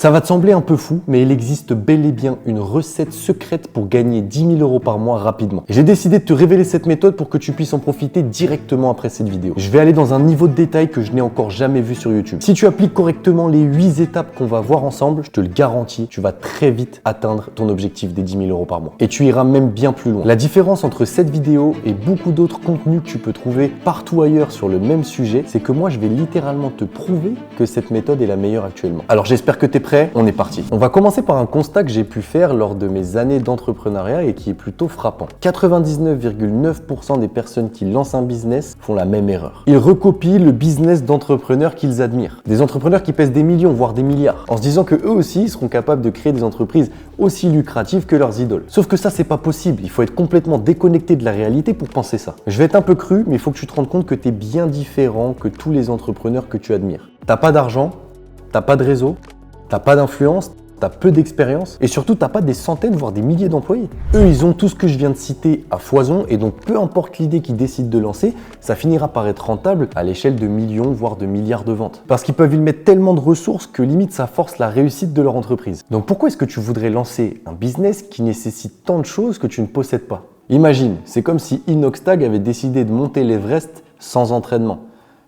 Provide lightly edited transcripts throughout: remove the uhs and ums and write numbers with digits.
Ça va te sembler un peu fou, mais il existe bel et bien une recette secrète pour gagner 10 000 € par mois rapidement. Et j'ai décidé de te révéler cette méthode pour que tu puisses en profiter directement après cette vidéo. Je vais aller dans un niveau de détail que je n'ai encore jamais vu sur YouTube. Si tu appliques correctement les 8 étapes qu'on va voir ensemble, je te le garantis, tu vas très vite atteindre ton objectif des 10 000 € par mois. Et tu iras même bien plus loin. La différence entre cette vidéo et beaucoup d'autres contenus que tu peux trouver partout ailleurs sur le même sujet, c'est que moi je vais littéralement te prouver que cette méthode est la meilleure actuellement. Alors j'espère que tu es prêt, on est parti. On va commencer par un constat que j'ai pu faire lors de mes années d'entrepreneuriat et qui est plutôt frappant. 99,9% des personnes qui lancent un business font la même erreur. Ils recopient le business d'entrepreneurs qu'ils admirent. Des entrepreneurs qui pèsent des millions, voire des milliards, en se disant que eux aussi seront capables de créer des entreprises aussi lucratives que leurs idoles. Sauf que ça, c'est pas possible. Il faut être complètement déconnecté de la réalité pour penser ça. Je vais être un peu cru, mais il faut que tu te rendes compte que tu es bien différent que tous les entrepreneurs que tu admires. T'as pas d'argent, t'as pas de réseau, t'as pas d'influence, t'as peu d'expérience et surtout t'as pas des centaines voire des milliers d'employés. Eux, ils ont tout ce que je viens de citer à foison et donc peu importe l'idée qu'ils décident de lancer, ça finira par être rentable à l'échelle de millions voire de milliards de ventes. Parce qu'ils peuvent y mettre tellement de ressources que limite ça force la réussite de leur entreprise. Donc pourquoi est-ce que tu voudrais lancer un business qui nécessite tant de choses que tu ne possèdes pas? Imagine, c'est comme si Inoxtag avait décidé de monter l'Everest sans entraînement.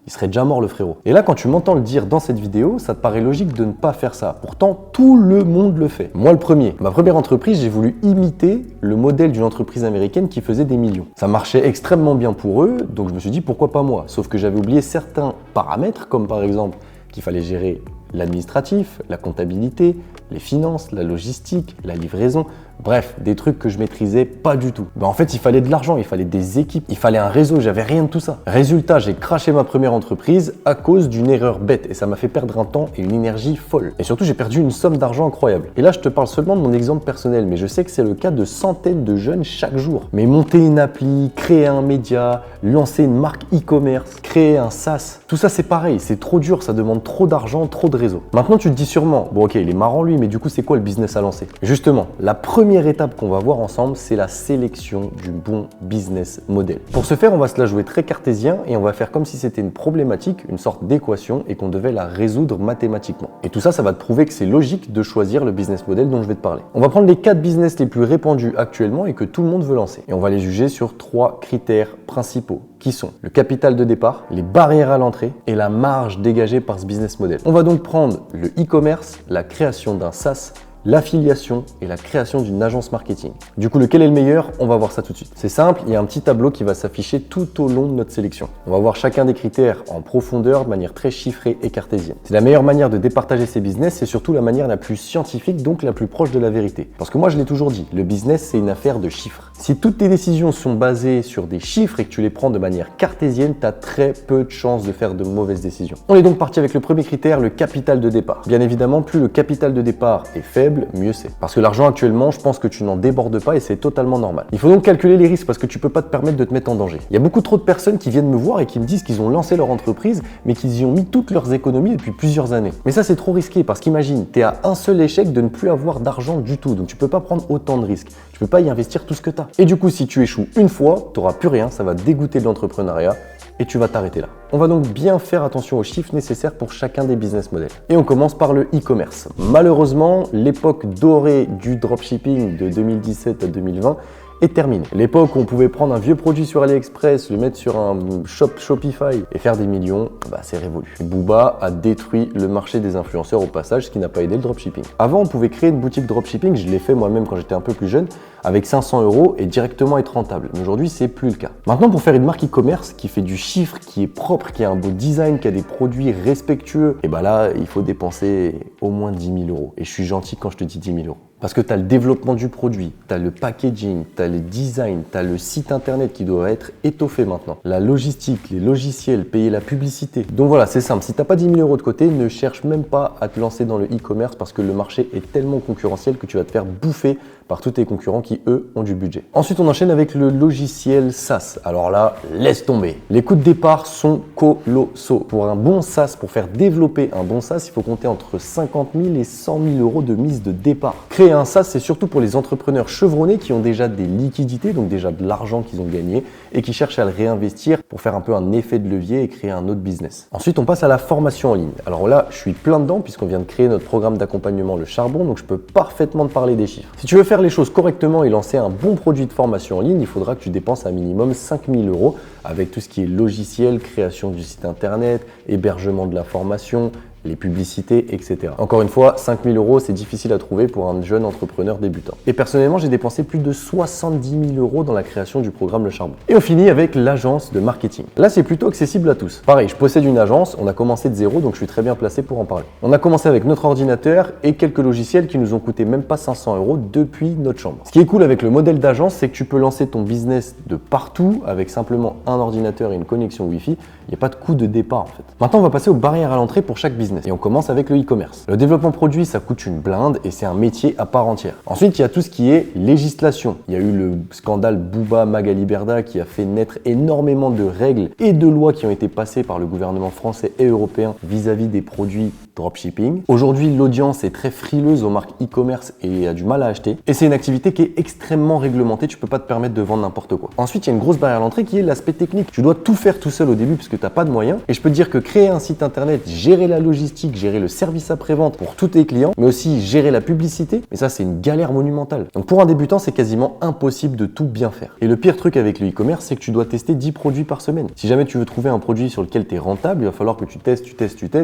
Il serait déjà mort le frérot. Et là, quand tu m'entends le dire dans cette vidéo, ça te paraît logique de ne pas faire ça. Pourtant, tout le monde le fait. Moi, le premier. Ma première entreprise, j'ai voulu imiter le modèle d'une entreprise américaine qui faisait des millions. Ça marchait extrêmement bien pour eux, donc je me suis dit pourquoi pas moi. Sauf que j'avais oublié certains paramètres, comme par exemple qu'il fallait gérer l'administratif, la comptabilité, les finances, la logistique, la livraison, bref, des trucs que je maîtrisais pas du tout. En fait, il fallait de l'argent, il fallait des équipes, il fallait un réseau, j'avais rien de tout ça. Résultat, j'ai craché ma première entreprise à cause d'une erreur bête et ça m'a fait perdre un temps et une énergie folle. Et surtout, j'ai perdu une somme d'argent incroyable. Et là, je te parle seulement de mon exemple personnel, mais je sais que c'est le cas de centaines de jeunes chaque jour. Mais monter une appli, créer un média, lancer une marque e-commerce, créer un SaaS, tout ça c'est pareil, c'est trop dur, ça demande trop d'argent, trop de réseau. Maintenant, tu te dis sûrement, bon ok, il est marrant lui, mais du coup, c'est quoi le business à lancer? Justement, la première étape qu'on va voir ensemble, c'est la sélection du bon business model. Pour ce faire, on va se la jouer très cartésien et on va faire comme si c'était une problématique, une sorte d'équation et qu'on devait la résoudre mathématiquement. Et tout ça, ça va te prouver que c'est logique de choisir le business model dont je vais te parler. On va prendre les 4 business les plus répandus actuellement et que tout le monde veut lancer. Et on va les juger sur 3 critères principaux qui sont le capital de départ, les barrières à l'entrée et la marge dégagée par ce business model. On va donc prendre le e-commerce, la création d'un SaaS, l'affiliation et la création d'une agence marketing. Du coup, lequel est le meilleur? On va voir ça tout de suite. C'est simple, il y a un petit tableau qui va s'afficher tout au long de notre sélection. On va voir chacun des critères en profondeur de manière très chiffrée et cartésienne. C'est la meilleure manière de départager ces business, c'est surtout la manière la plus scientifique, donc la plus proche de la vérité. Parce que moi, je l'ai toujours dit, le business, c'est une affaire de chiffres. Si toutes tes décisions sont basées sur des chiffres et que tu les prends de manière cartésienne, tu as très peu de chances de faire de mauvaises décisions. On est donc parti avec le premier critère, le capital de départ. Bien évidemment, plus le capital de départ est faible, mieux c'est. Parce que l'argent actuellement, je pense que tu n'en débordes pas et c'est totalement normal. Il faut donc calculer les risques parce que tu peux pas te permettre de te mettre en danger. Il y a beaucoup trop de personnes qui viennent me voir et qui me disent qu'ils ont lancé leur entreprise mais qu'ils y ont mis toutes leurs économies depuis plusieurs années. Mais ça c'est trop risqué parce qu'imagine, tu es à un seul échec de ne plus avoir d'argent du tout. Donc tu peux pas prendre autant de risques. Tu peux pas y investir tout ce que tu as. Et du coup, si tu échoues une fois, tu n'auras plus rien, ça va te dégoûter de l'entrepreneuriat et tu vas t'arrêter là. On va donc bien faire attention aux chiffres nécessaires pour chacun des business models. Et on commence par le e-commerce. Malheureusement, l'époque dorée du dropshipping de 2017 à 2020 est terminée. L'époque où on pouvait prendre un vieux produit sur AliExpress, le mettre sur un shop Shopify et faire des millions, c'est révolu. Booba a détruit le marché des influenceurs au passage, ce qui n'a pas aidé le dropshipping. Avant, on pouvait créer une boutique dropshipping, je l'ai fait moi-même quand j'étais un peu plus jeune, avec 500 € et directement être rentable. Mais aujourd'hui, c'est plus le cas. Maintenant, pour faire une marque e-commerce qui fait du chiffre, qui est propre, qui a un beau design, qui a des produits respectueux, et là, il faut dépenser au moins 10 000 €. Et je suis gentil quand je te dis 10 000 €. Parce que tu as le développement du produit, tu as le packaging, tu as le design, tu as le site internet qui doit être étoffé maintenant. La logistique, les logiciels, payer la publicité. Donc voilà, c'est simple. Si tu n'as pas 10 000 € de côté, ne cherche même pas à te lancer dans le e-commerce parce que le marché est tellement concurrentiel que tu vas te faire bouffer par tous tes concurrents qui, eux, ont du budget. Ensuite, on enchaîne avec le logiciel SaaS. Alors là, laisse tomber. Les coûts de départ sont colossaux. Pour un bon SaaS, pour faire développer un bon SaaS, il faut compter entre 50 000 et 100 000 € de mise de départ. Créer un SaaS, c'est surtout pour les entrepreneurs chevronnés qui ont déjà des liquidités, donc déjà de l'argent qu'ils ont gagné et qui cherchent à le réinvestir pour faire un peu un effet de levier et créer un autre business. Ensuite, on passe à la formation en ligne. Alors là, je suis plein dedans puisqu'on vient de créer notre programme d'accompagnement Le Charbon, donc je peux parfaitement te parler des chiffres. Si tu veux faire les choses correctement et lancer un bon produit de formation en ligne, il faudra que tu dépenses un minimum 5 000 € avec tout ce qui est logiciel, création du site internet, hébergement de la formation, les publicités, etc. Encore une fois, 5 000 €, c'est difficile à trouver pour un jeune entrepreneur débutant. Et personnellement, j'ai dépensé plus de 70 000 € dans la création du programme Le Charbon. Et on finit avec l'agence de marketing. Là, c'est plutôt accessible à tous. Pareil, je possède une agence, on a commencé de zéro, donc je suis très bien placé pour en parler. On a commencé avec notre ordinateur et quelques logiciels qui nous ont coûté même pas 500 € depuis notre chambre. Ce qui est cool avec le modèle d'agence, c'est que tu peux lancer ton business de partout avec simplement un ordinateur et une connexion Wi-Fi. Il n'y a pas de coût de départ en fait. Maintenant, on va passer aux barrières à l'entrée pour chaque business. Et on commence avec le e-commerce. Le développement produit, ça coûte une blinde et c'est un métier à part entière. Ensuite, il y a tout ce qui est législation. Il y a eu le scandale Booba Magali Berda qui a fait naître énormément de règles et de lois qui ont été passées par le gouvernement français et européen vis-à-vis des produits dropshipping. Aujourd'hui, l'audience est très frileuse aux marques e-commerce et a du mal à acheter. Et c'est une activité qui est extrêmement réglementée. Tu peux pas te permettre de vendre n'importe quoi. Ensuite, il y a une grosse barrière à l'entrée qui est l'aspect technique. Tu dois tout faire tout seul au début parce que tu n'as pas de moyens. Et je peux te dire que créer un site internet, gérer la logistique, gérer le service après-vente pour tous tes clients, mais aussi gérer la publicité, mais ça, c'est une galère monumentale. Donc pour un débutant, c'est quasiment impossible de tout bien faire. Et le pire truc avec le e-commerce, c'est que tu dois tester 10 produits par semaine. Si jamais tu veux trouver un produit sur lequel tu es rentable, il va falloir que tu testes.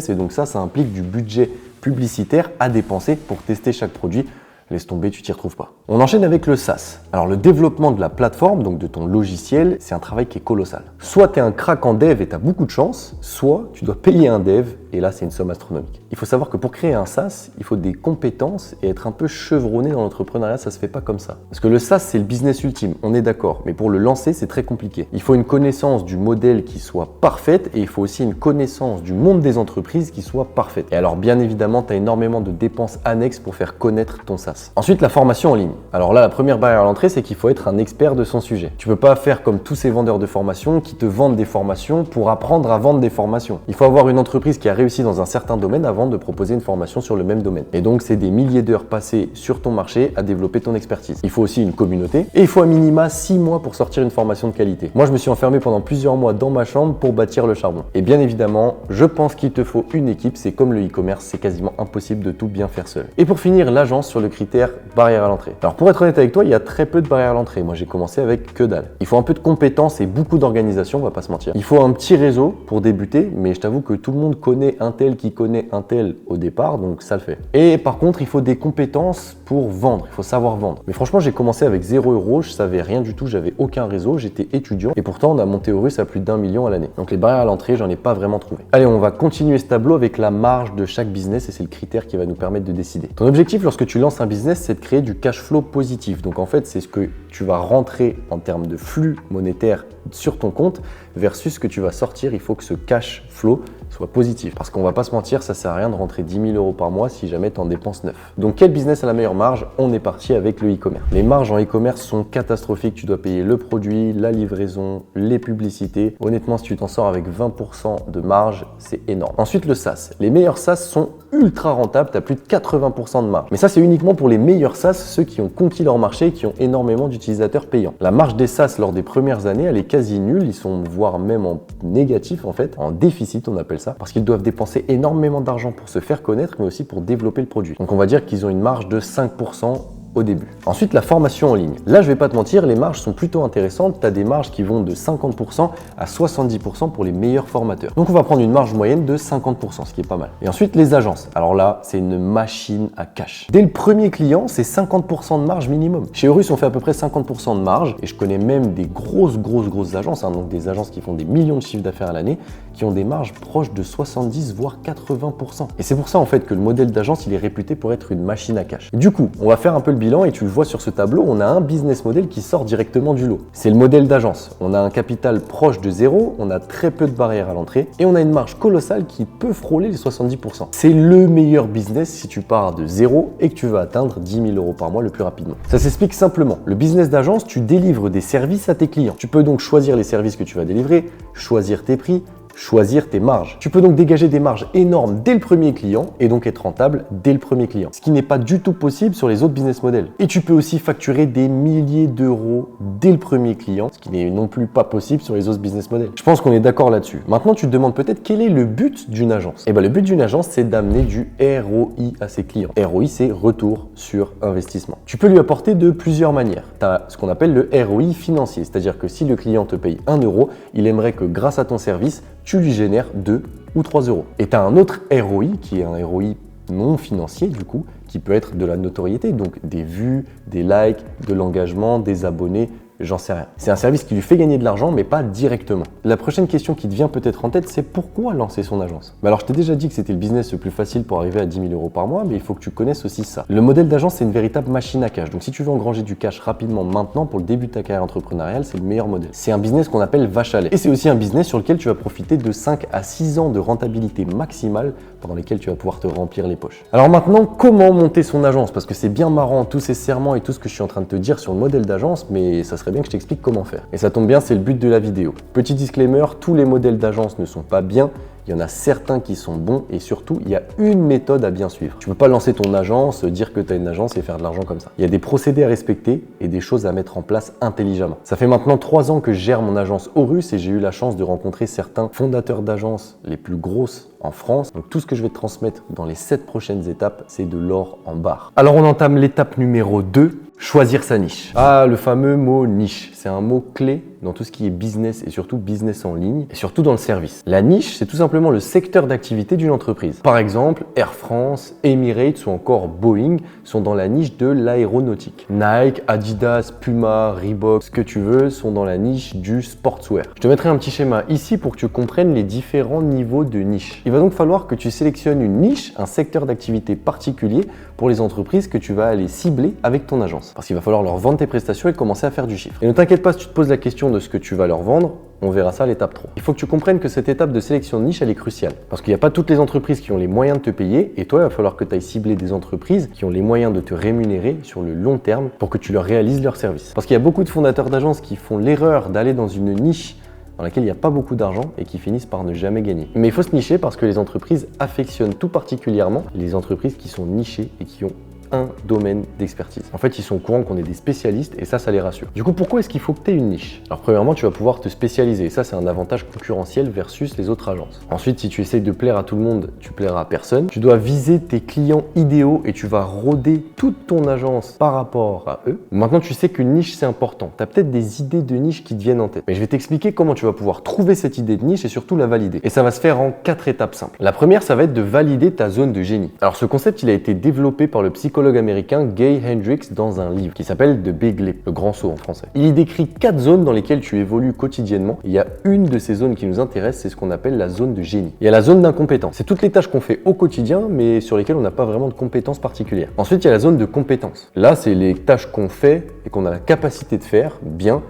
Et donc ça implique du budget publicitaire à dépenser pour tester chaque produit. Laisse tomber, tu t'y retrouves pas. On enchaîne avec le SaaS. Alors le développement de la plateforme, donc de ton logiciel, c'est un travail qui est colossal. Soit tu es un crack en dev et tu as beaucoup de chance, soit tu dois payer un dev et là c'est une somme astronomique. Il faut savoir que pour créer un SaaS, il faut des compétences et être un peu chevronné dans l'entrepreneuriat, ça se fait pas comme ça. Parce que le SaaS c'est le business ultime, on est d'accord, mais pour le lancer c'est très compliqué. Il faut une connaissance du modèle qui soit parfaite et il faut aussi une connaissance du monde des entreprises qui soit parfaite. Et alors bien évidemment, tu as énormément de dépenses annexes pour faire connaître ton SaaS. Ensuite, la formation en ligne. Alors là, la première barrière à l'entrée, c'est qu'il faut être un expert de son sujet. Tu peux pas faire comme tous ces vendeurs de formation qui te vendent des formations pour apprendre à vendre des formations. Il faut avoir une entreprise qui a réussi dans un certain domaine avant de proposer une formation sur le même domaine. Et donc, c'est des milliers d'heures passées sur ton marché à développer ton expertise. Il faut aussi une communauté et il faut à minima 6 mois pour sortir une formation de qualité. Moi, je me suis enfermé pendant plusieurs mois dans ma chambre pour bâtir le charbon. Et bien évidemment, je pense qu'il te faut une équipe. C'est comme le e-commerce, c'est quasiment impossible de tout bien faire seul. Et pour finir, l'agence sur le critère barrière à l'entrée. Alors pour être honnête avec toi, il y a très peu de barrières à l'entrée. Moi j'ai commencé avec que dalle. Il faut un peu de compétences et beaucoup d'organisation, on va pas se mentir. Il faut un petit réseau pour débuter, mais je t'avoue que tout le monde connaît un tel qui connaît un tel au départ, donc ça le fait. Et par contre, il faut des compétences pour vendre, il faut savoir vendre. Mais franchement, j'ai commencé avec 0 €, je savais rien du tout, j'avais aucun réseau, j'étais étudiant et pourtant on a monté Horus à plus d'1 million à l'année. Donc les barrières à l'entrée, j'en ai pas vraiment trouvé. Allez, on va continuer ce tableau avec la marge de chaque business et c'est le critère qui va nous permettre de décider. Ton objectif lorsque tu lances un business, c'est de créer du cash flow positif. Donc en fait, c'est ce que tu vas rentrer en termes de flux monétaire sur ton compte versus ce que tu vas sortir. Il faut que ce cash flow soit positif. Parce qu'on va pas se mentir, ça sert à rien de rentrer 10 000 € par mois si jamais tu en dépenses 9. Donc quel business a la meilleure marge? On est parti avec le e-commerce. Les marges en e-commerce sont catastrophiques. Tu dois payer le produit, la livraison, les publicités. Honnêtement, si tu t'en sors avec 20% de marge, c'est énorme. Ensuite, le SaaS. Les meilleurs SaaS sont ultra rentables. Tu as plus de 80% de marge. Mais ça, c'est uniquement pour les meilleurs SaaS, ceux qui ont conquis leur marché et qui ont énormément d'utilisateurs payants. La marge des SaaS lors des premières années, elle est quasi nulle. Ils sont voire même en négatif en fait, en déficit on appelle ça, parce qu'ils doivent dépenser énormément d'argent pour se faire connaître, mais aussi pour développer le produit. Donc on va dire qu'ils ont une marge de 5% au début. Ensuite, la formation en ligne. Là, je vais pas te mentir, les marges sont plutôt intéressantes. Tu as des marges qui vont de 50% à 70% pour les meilleurs formateurs. Donc, on va prendre une marge moyenne de 50%, ce qui est pas mal. Et ensuite, les agences. Alors là, c'est une machine à cash. Dès le premier client, c'est 50% de marge minimum. Chez Horus, on fait à peu près 50% de marge et je connais même des grosses agences, donc des agences qui font des millions de chiffres d'affaires à l'année, qui ont des marges proches de 70 voire 80%. Et c'est pour ça en fait que le modèle d'agence, il est réputé pour être une machine à cash. Du coup, on va faire un peu le bilan et tu le vois sur ce tableau, on a un business model qui sort directement du lot. C'est le modèle d'agence. On a un capital proche de zéro, on a très peu de barrières à l'entrée et on a une marge colossale qui peut frôler les 70%. C'est le meilleur business si tu pars de zéro et que tu veux atteindre 10 000 € par mois le plus rapidement. Ça s'explique simplement. Le business d'agence, tu délivres des services à tes clients. Tu peux donc choisir les services que tu vas délivrer, choisir tes prix, choisir tes marges. Tu peux donc dégager des marges énormes dès le premier client et donc être rentable dès le premier client. Ce qui n'est pas du tout possible sur les autres business models. Et tu peux aussi facturer des milliers d'euros dès le premier client, ce qui n'est non plus pas possible sur les autres business models. Je pense qu'on est d'accord là-dessus. Maintenant, tu te demandes peut-être quel est le but d'une agence. Et bien, le but d'une agence, c'est d'amener du ROI à ses clients. ROI, c'est retour sur investissement. Tu peux lui apporter de plusieurs manières. Tu as ce qu'on appelle le ROI financier, c'est-à-dire que si le client te paye 1 euro, il aimerait que grâce à ton service, tu lui génères 2 ou 3 euros. Et tu as un autre ROI qui est un ROI non financier du coup, qui peut être de la notoriété, donc des vues, des likes, de l'engagement, des abonnés, j'en sais rien. C'est un service qui lui fait gagner de l'argent, mais pas directement. La prochaine question qui te vient peut-être en tête, c'est pourquoi lancer son agence? Alors, je t'ai déjà dit que c'était le business le plus facile pour arriver à 10 000 euros par mois, mais il faut que tu connaisses aussi ça. Le modèle d'agence, c'est une véritable machine à cash. Donc, si tu veux engranger du cash rapidement maintenant pour le début de ta carrière entrepreneuriale, c'est le meilleur modèle. C'est un business qu'on appelle vache à lait. Et c'est aussi un business sur lequel tu vas profiter de 5 à 6 ans de rentabilité maximale pendant lesquels tu vas pouvoir te remplir les poches. Alors maintenant, comment monter son agence? Parce que c'est bien marrant, tous ces serments et tout ce que je suis en train de te dire sur le modèle d'agence, mais ça serait bien que je t'explique comment faire. Et ça tombe bien, c'est le but de la vidéo. Petit disclaimer, tous les modèles d'agence ne sont pas bien. Il y en a certains qui sont bons et surtout, il y a une méthode à bien suivre. Tu ne peux pas lancer ton agence, dire que tu as une agence et faire de l'argent comme ça. Il y a des procédés à respecter et des choses à mettre en place intelligemment. Ça fait maintenant 3 ans que je gère mon agence Horus et j'ai eu la chance de rencontrer certains fondateurs d'agences les plus grosses en France. Donc tout ce que je vais te transmettre dans les 7 prochaines étapes, c'est de l'or en barre. Alors on entame l'étape numéro 2. Choisir sa niche. Ah, le fameux mot niche, c'est un mot clé dans tout ce qui est business et surtout business en ligne et surtout dans le service. La niche, c'est tout simplement le secteur d'activité d'une entreprise. Par exemple, Air France, Emirates ou encore Boeing sont dans la niche de l'aéronautique. Nike, Adidas, Puma, Reebok, ce que tu veux, sont dans la niche du sportswear. Je te mettrai un petit schéma ici pour que tu comprennes les différents niveaux de niche. Il va donc falloir que tu sélectionnes une niche, un secteur d'activité particulier pour les entreprises que tu vas aller cibler avec ton agence. Parce qu'il va falloir leur vendre tes prestations et commencer à faire du chiffre. Et ne t'inquiète pas si tu te poses la question de ce que tu vas leur vendre, on verra ça à l'étape 3. Il faut que tu comprennes que cette étape de sélection de niche, elle est cruciale. Parce qu'il n'y a pas toutes les entreprises qui ont les moyens de te payer et toi, il va falloir que tu ailles cibler des entreprises qui ont les moyens de te rémunérer sur le long terme pour que tu leur réalises leur service. Parce qu'il y a beaucoup de fondateurs d'agences qui font l'erreur d'aller dans une niche dans laquelle il n'y a pas beaucoup d'argent et qui finissent par ne jamais gagner. Mais il faut se nicher parce que les entreprises affectionnent tout particulièrement les entreprises qui sont nichées et qui ont un domaine d'expertise. En fait, ils sont au courant qu'on est des spécialistes et ça les rassure. Du coup, pourquoi est-ce qu'il faut que tu aies une niche? Alors, premièrement, tu vas pouvoir te spécialiser. Et ça, c'est un avantage concurrentiel versus les autres agences. Ensuite, si tu essayes de plaire à tout le monde, tu plairas à personne. Tu dois viser tes clients idéaux et tu vas roder toute ton agence par rapport à eux. Maintenant, tu sais qu'une niche, c'est important. Tu as peut-être des idées de niche qui te viennent en tête. Mais je vais t'expliquer comment tu vas pouvoir trouver cette idée de niche et surtout la valider. Et ça va se faire en 4 étapes simples. La première, ça va être de valider ta zone de génie. Alors, ce concept, il a été développé par le psychologue américain Gay Hendricks dans un livre qui s'appelle The Big Leap, le grand saut en français. Il y décrit 4 zones dans lesquelles tu évolues quotidiennement. Il y a une de ces zones qui nous intéresse, c'est ce qu'on appelle la zone de génie. Il y a la zone d'incompétence. C'est toutes les tâches qu'on fait au quotidien, mais sur lesquelles on n'a pas vraiment de compétences particulières. Ensuite, il y a la zone de compétence. Là, c'est les tâches qu'on fait et qu'on a la capacité de faire bien,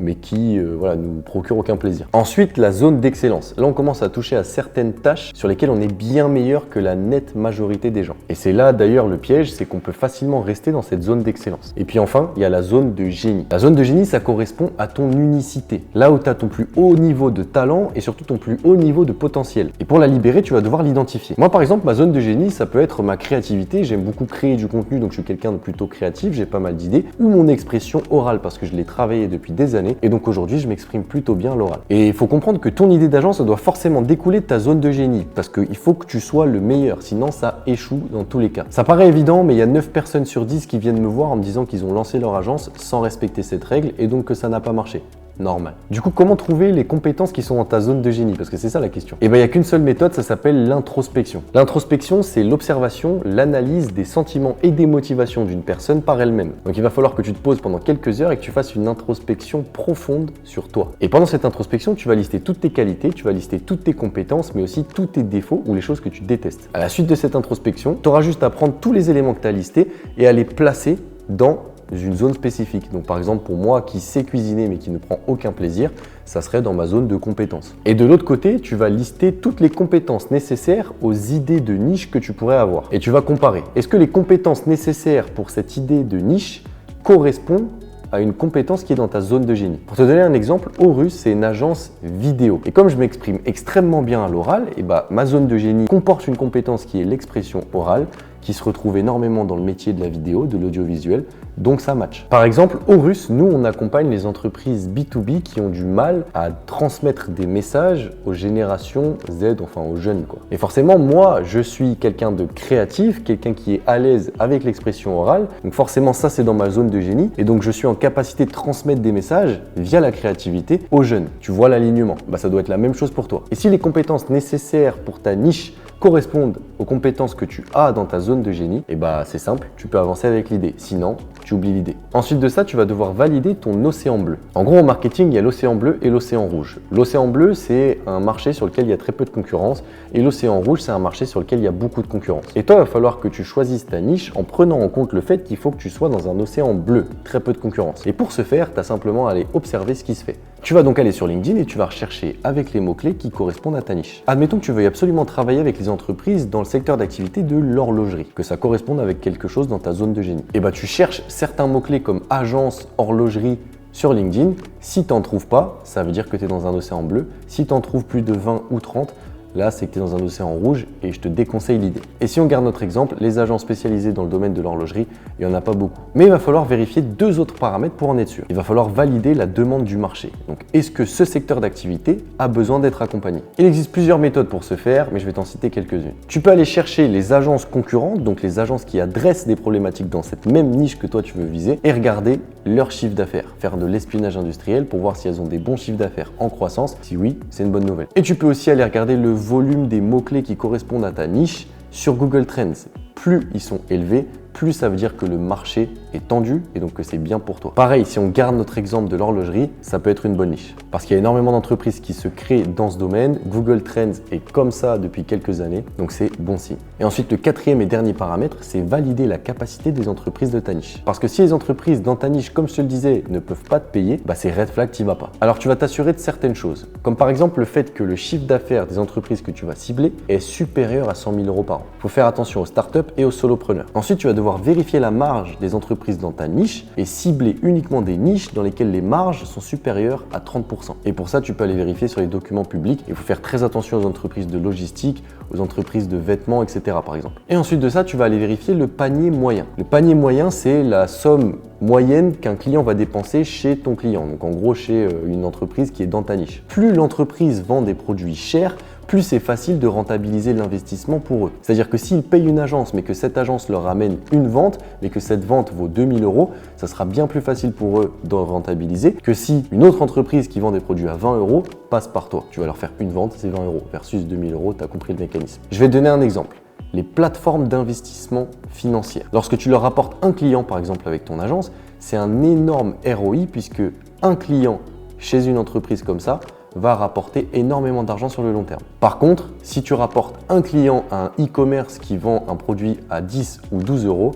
mais qui nous procure aucun plaisir. Ensuite, la zone d'excellence. Là, on commence à toucher à certaines tâches sur lesquelles on est bien meilleur que la nette majorité des gens. Et c'est là d'ailleurs le piège, c'est qu'on peut facilement rester dans cette zone d'excellence. Et puis enfin, il y a la zone de génie. La zone de génie, ça correspond à ton unicité. Là où tu as ton plus haut niveau de talent et surtout ton plus haut niveau de potentiel. Et pour la libérer, tu vas devoir l'identifier. Moi, par exemple, ma zone de génie, ça peut être ma créativité. J'aime beaucoup créer du contenu, donc je suis quelqu'un de plutôt créatif, j'ai pas mal d'idées. Ou mon expression orale, parce que je l'ai travaillé depuis des années. Et donc aujourd'hui, je m'exprime plutôt bien à l'oral. Et il faut comprendre que ton idée d'agence, ça doit forcément découler de ta zone de génie, parce qu'il faut que tu sois le meilleur, sinon ça échoue dans tous les cas. Ça paraît évident, mais il y a 9 personnes sur 10 qui viennent me voir en me disant qu'ils ont lancé leur agence sans respecter cette règle et donc que ça n'a pas marché. Normal. Du coup, comment trouver les compétences qui sont dans ta zone de génie? Parce que c'est ça la question. Et bien, il n'y a qu'une seule méthode, ça s'appelle l'introspection. L'introspection, c'est l'observation, l'analyse des sentiments et des motivations d'une personne par elle-même. Donc, il va falloir que tu te poses pendant quelques heures et que tu fasses une introspection profonde sur toi. Et pendant cette introspection, tu vas lister toutes tes qualités, tu vas lister toutes tes compétences, mais aussi tous tes défauts ou les choses que tu détestes. À la suite de cette introspection, tu auras juste à prendre tous les éléments que tu as listés et à les placer dans une zone spécifique. Donc par exemple pour moi qui sais cuisiner mais qui ne prend aucun plaisir, ça serait dans ma zone de compétences. Et de l'autre côté, tu vas lister toutes les compétences nécessaires aux idées de niche que tu pourrais avoir. Et tu vas comparer. Est-ce que les compétences nécessaires pour cette idée de niche correspondent à une compétence qui est dans ta zone de génie. Pour te donner un exemple, Horus, c'est une agence vidéo. Et comme je m'exprime extrêmement bien à l'oral, ma zone de génie comporte une compétence qui est l'expression orale, qui se retrouve énormément dans le métier de la vidéo, de l'audiovisuel, donc ça match. Par exemple, Horus, nous on accompagne les entreprises B2B qui ont du mal à transmettre des messages aux générations Z, enfin aux jeunes quoi. Et forcément, moi je suis quelqu'un de créatif, quelqu'un qui est à l'aise avec l'expression orale, donc forcément ça c'est dans ma zone de génie, et donc je suis en capacité de transmettre des messages via la créativité aux jeunes. Tu vois l'alignement, ça doit être la même chose pour toi. Et si les compétences nécessaires pour ta niche correspondent aux compétences que tu as dans ta zone de génie, c'est simple, tu peux avancer avec l'idée. Sinon, tu oublies l'idée. Ensuite de ça, tu vas devoir valider ton océan bleu. En gros, en marketing, il y a l'océan bleu et l'océan rouge. L'océan bleu, c'est un marché sur lequel il y a très peu de concurrence et l'océan rouge, c'est un marché sur lequel il y a beaucoup de concurrence. Et toi, il va falloir que tu choisisses ta niche en prenant en compte le fait qu'il faut que tu sois dans un océan bleu, très peu de concurrence. Et pour ce faire, tu as simplement à aller observer ce qui se fait. Tu vas donc aller sur LinkedIn et tu vas rechercher avec les mots-clés qui correspondent à ta niche. Admettons que tu veuilles absolument travailler avec les entreprises dans le secteur d'activité de l'horlogerie, que ça corresponde avec quelque chose dans ta zone de génie. Et tu cherches certains mots-clés comme agence, horlogerie sur LinkedIn. Si tu n'en trouves pas, ça veut dire que tu es dans un océan bleu. Si tu en trouves plus de 20 ou 30, là, c'est que tu es dans un océan rouge et je te déconseille l'idée. Et si on garde notre exemple, les agents spécialisés dans le domaine de l'horlogerie, il n'y en a pas beaucoup. Mais il va falloir vérifier deux autres paramètres pour en être sûr. Il va falloir valider la demande du marché. Donc, est-ce que ce secteur d'activité a besoin d'être accompagné? Il existe plusieurs méthodes pour ce faire, mais je vais t'en citer quelques-unes. Tu peux aller chercher les agences concurrentes, donc les agences qui adressent des problématiques dans cette même niche que toi tu veux viser, et regarder leur chiffre d'affaires. Faire de l'espionnage industriel pour voir si elles ont des bons chiffres d'affaires en croissance. Si oui, c'est une bonne nouvelle. Et tu peux aussi aller regarder le volume des mots-clés qui correspondent à ta niche sur Google Trends. Plus ils sont élevés, plus ça veut dire que le marché est tendu et donc que c'est bien pour toi. Pareil, si on garde notre exemple de l'horlogerie, ça peut être une bonne niche. Parce qu'il y a énormément d'entreprises qui se créent dans ce domaine. Google Trends est comme ça depuis quelques années, donc c'est bon signe. Et ensuite, le quatrième et dernier paramètre, c'est valider la capacité des entreprises de ta niche. Parce que si les entreprises dans ta niche, comme je te le disais, ne peuvent pas te payer, c'est red flag, t'y vas pas. Alors tu vas t'assurer de certaines choses, comme par exemple le fait que le chiffre d'affaires des entreprises que tu vas cibler est supérieur à 100 000 € par an. Il faut faire attention aux startups et aux solopreneurs. Ensuite, tu vas devoir vérifier la marge des entreprises dans ta niche et cibler uniquement des niches dans lesquelles les marges sont supérieures à 30%. Et pour ça, tu peux aller vérifier sur les documents publics. Il faut faire très attention aux entreprises de logistique, aux entreprises de vêtements, etc. par exemple. Et ensuite de ça, tu vas aller vérifier le panier moyen. Le panier moyen, c'est la somme moyenne qu'un client va dépenser chez ton client. Donc en gros, chez une entreprise qui est dans ta niche. Plus l'entreprise vend des produits chers, plus c'est facile de rentabiliser l'investissement pour eux. C'est-à-dire que s'ils payent une agence, mais que cette agence leur ramène une vente, mais que cette vente vaut 2 000 €, ça sera bien plus facile pour eux de rentabiliser que si une autre entreprise qui vend des produits à 20 € passe par toi. Tu vas leur faire une vente, c'est 20 € versus 2 000 €, tu as compris le mécanisme. Je vais te donner un exemple. Les plateformes d'investissement financier. Lorsque tu leur apportes un client, par exemple avec ton agence, c'est un énorme ROI puisque un client chez une entreprise comme ça va rapporter énormément d'argent sur le long terme. Par contre, si tu rapportes un client à un e-commerce qui vend un produit à 10 ou 12 €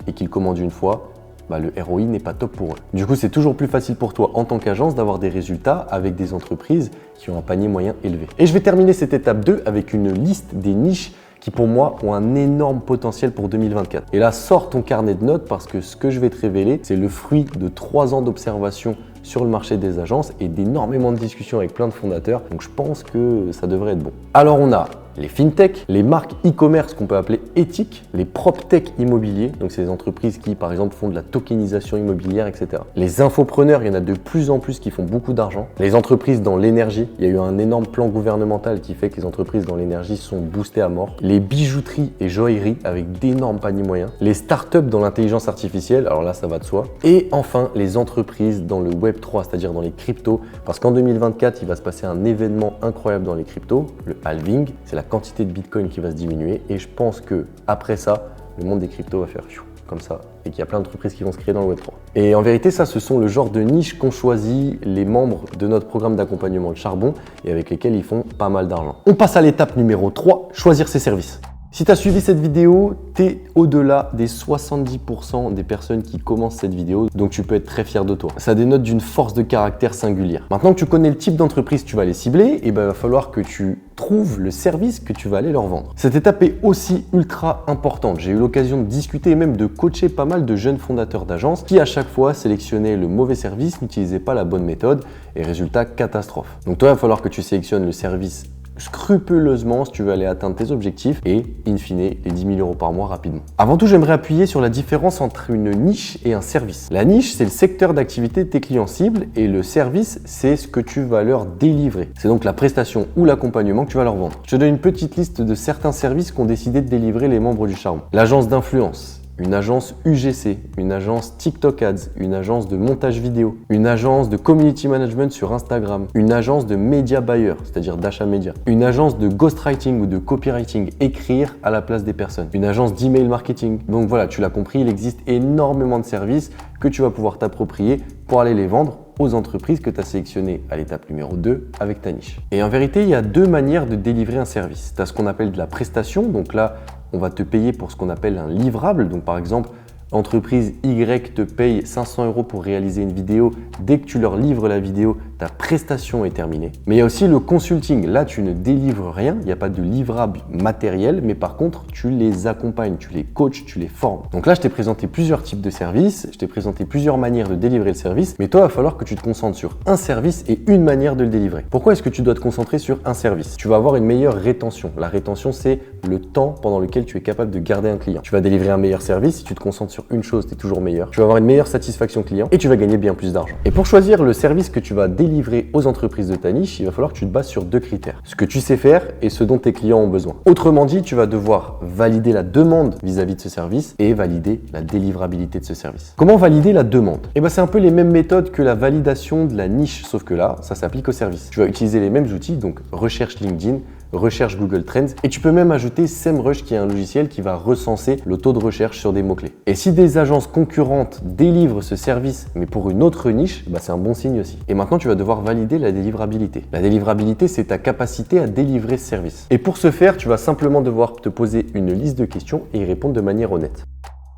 et qu'il commande une fois, le ROI n'est pas top pour eux. Du coup, c'est toujours plus facile pour toi en tant qu'agence d'avoir des résultats avec des entreprises qui ont un panier moyen élevé. Et je vais terminer cette étape 2 avec une liste des niches qui pour moi ont un énorme potentiel pour 2024. Et là, sors ton carnet de notes parce que ce que je vais te révéler, c'est le fruit de 3 ans d'observation sur le marché des agences et d'énormément de discussions avec plein de fondateurs. Donc je pense que ça devrait être bon. Alors on a les fintech, les marques e-commerce qu'on peut appeler éthiques, les proptech immobiliers, donc c'est des entreprises qui par exemple font de la tokenisation immobilière, etc. Les infopreneurs, il y en a de plus en plus qui font beaucoup d'argent. Les entreprises dans l'énergie, il y a eu un énorme plan gouvernemental qui fait que les entreprises dans l'énergie sont boostées à mort. Les bijouteries et joailleries avec d'énormes paniers moyens. Les startups dans l'intelligence artificielle, alors là ça va de soi. Et enfin les entreprises dans le Web3, c'est-à-dire dans les cryptos, parce qu'en 2024, il va se passer un événement incroyable dans les cryptos, le halving, c'est la quantité de Bitcoin qui va se diminuer et je pense que après ça, le monde des cryptos va faire comme ça et qu'il y a plein d'entreprises qui vont se créer dans le Web3. Et en vérité, ça, ce sont le genre de niche qu'ont choisi les membres de notre programme d'accompagnement de Charbon et avec lesquels ils font pas mal d'argent. On passe à l'étape numéro 3, choisir ses services. Si tu as suivi cette vidéo, tu es au-delà des 70% des personnes qui commencent cette vidéo, donc tu peux être très fier de toi. Ça dénote d'une force de caractère singulière. Maintenant que tu connais le type d'entreprise que tu vas aller cibler, il va falloir que tu trouves le service que tu vas aller leur vendre. Cette étape est aussi ultra importante. J'ai eu l'occasion de discuter et même de coacher pas mal de jeunes fondateurs d'agences qui à chaque fois sélectionnaient le mauvais service, n'utilisaient pas la bonne méthode et résultat, catastrophe. Donc toi, il va falloir que tu sélectionnes le service scrupuleusement si tu veux aller atteindre tes objectifs et, in fine, les 10 000 euros par mois rapidement. Avant tout, j'aimerais appuyer sur la différence entre une niche et un service. La niche, c'est le secteur d'activité de tes clients cibles et le service, c'est ce que tu vas leur délivrer. C'est donc la prestation ou l'accompagnement que tu vas leur vendre. Je te donne une petite liste de certains services qu'ont décidé de délivrer les membres du Charbon. L'agence d'influence, une agence UGC, une agence TikTok Ads, une agence de montage vidéo, une agence de community management sur Instagram, une agence de media buyer, c'est-à-dire d'achat média, une agence de ghostwriting ou de copywriting, écrire à la place des personnes, une agence d'email marketing. Donc voilà, tu l'as compris, il existe énormément de services que tu vas pouvoir t'approprier pour aller les vendre aux entreprises que tu as sélectionnées à l'étape numéro 2 avec ta niche. Et en vérité, il y a deux manières de délivrer un service. Tu as ce qu'on appelle de la prestation, donc là, on va te payer pour ce qu'on appelle un livrable. Donc par exemple, entreprise Y te paye 500 € pour réaliser une vidéo. Dès que tu leur livres la vidéo, ta prestation est terminée. Mais il y a aussi le consulting. Là, tu ne délivres rien. Il n'y a pas de livrable matériel, mais par contre, tu les accompagnes, tu les coaches, tu les formes. Donc là, je t'ai présenté plusieurs types de services. Je t'ai présenté plusieurs manières de délivrer le service. Mais toi, il va falloir que tu te concentres sur un service et une manière de le délivrer. Pourquoi est-ce que tu dois te concentrer sur un service? Tu vas avoir une meilleure rétention. La rétention, c'est le temps pendant lequel tu es capable de garder un client. Tu vas délivrer un meilleur service si tu te concentres sur une chose, tu es toujours meilleur. Tu vas avoir une meilleure satisfaction client et tu vas gagner bien plus d'argent. Et pour choisir le service que tu vas délivrer aux entreprises de ta niche, il va falloir que tu te bases sur deux critères. Ce que tu sais faire et ce dont tes clients ont besoin. Autrement dit, tu vas devoir valider la demande vis-à-vis de ce service et valider la délivrabilité de ce service. Comment valider la demande? C'est un peu les mêmes méthodes que la validation de la niche, sauf que là, ça s'applique au service. Tu vas utiliser les mêmes outils, donc recherche LinkedIn, recherche Google Trends et tu peux même ajouter SEMrush qui est un logiciel qui va recenser le taux de recherche sur des mots-clés. Et si des agences concurrentes délivrent ce service mais pour une autre niche, c'est un bon signe aussi. Et maintenant tu vas devoir valider la délivrabilité. La délivrabilité, c'est ta capacité à délivrer ce service. Et pour ce faire, tu vas simplement devoir te poser une liste de questions et y répondre de manière honnête.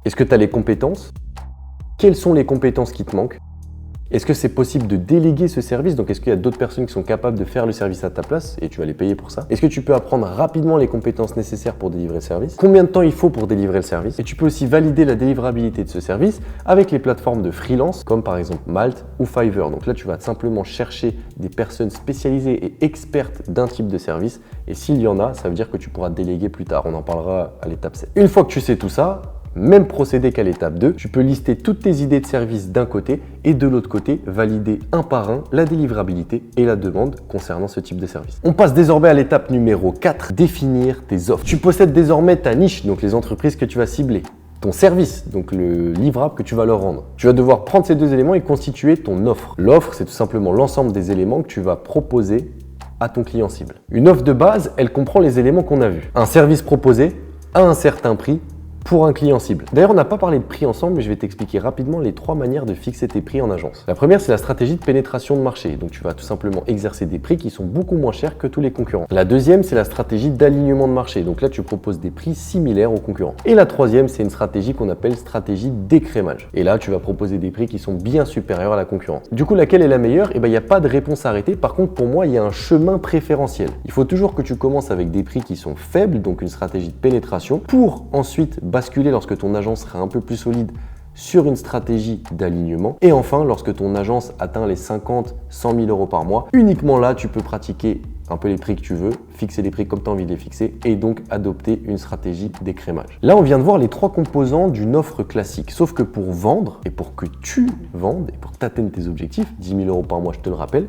Est-ce que tu as les compétences? Quelles sont les compétences qui te manquent? Est-ce que c'est possible de déléguer ce service? Donc, est-ce qu'il y a d'autres personnes qui sont capables de faire le service à ta place et tu vas les payer pour ça? Est-ce que tu peux apprendre rapidement les compétences nécessaires pour délivrer le service? Combien de temps il faut pour délivrer le service? Et tu peux aussi valider la délivrabilité de ce service avec les plateformes de freelance comme par exemple Malt ou Fiverr. Donc là, tu vas simplement chercher des personnes spécialisées et expertes d'un type de service et s'il y en a, ça veut dire que tu pourras déléguer plus tard. On en parlera à l'étape 7. Une fois que tu sais tout ça, même procédé qu'à l'étape 2, tu peux lister toutes tes idées de service d'un côté et de l'autre côté, valider un par un la délivrabilité et la demande concernant ce type de service. On passe désormais à l'étape numéro 4, définir tes offres. Tu possèdes désormais ta niche, donc les entreprises que tu vas cibler, ton service, donc le livrable que tu vas leur rendre. Tu vas devoir prendre ces deux éléments et constituer ton offre. L'offre, c'est tout simplement l'ensemble des éléments que tu vas proposer à ton client cible. Une offre de base, elle comprend les éléments qu'on a vus. Un service proposé à un certain prix, pour un client cible. D'ailleurs, on n'a pas parlé de prix ensemble, mais je vais t'expliquer rapidement les 3 manières de fixer tes prix en agence. La première, c'est la stratégie de pénétration de marché. Donc, tu vas tout simplement exercer des prix qui sont beaucoup moins chers que tous les concurrents. La deuxième, c'est la stratégie d'alignement de marché. Donc là, tu proposes des prix similaires aux concurrents. Et la troisième, c'est une stratégie qu'on appelle stratégie d'écrémage. Et là, tu vas proposer des prix qui sont bien supérieurs à la concurrence. Du coup, laquelle est la meilleure? Il n'y a pas de réponse arrêtée. Par contre, pour moi, il y a un chemin préférentiel. Il faut toujours que tu commences avec des prix qui sont faibles, donc une stratégie de pénétration, pour ensuite basculer lorsque ton agence sera un peu plus solide sur une stratégie d'alignement. Et enfin, lorsque ton agence atteint les 50, 100 000 euros par mois, uniquement là, tu peux pratiquer un peu les prix que tu veux, fixer les prix comme tu as envie de les fixer et donc adopter une stratégie d'écrémage. Là, on vient de voir les 3 composants d'une offre classique. Sauf que pour vendre et pour que tu vendes et pour que tu atteignes tes objectifs, 10 000 euros par mois, je te le rappelle,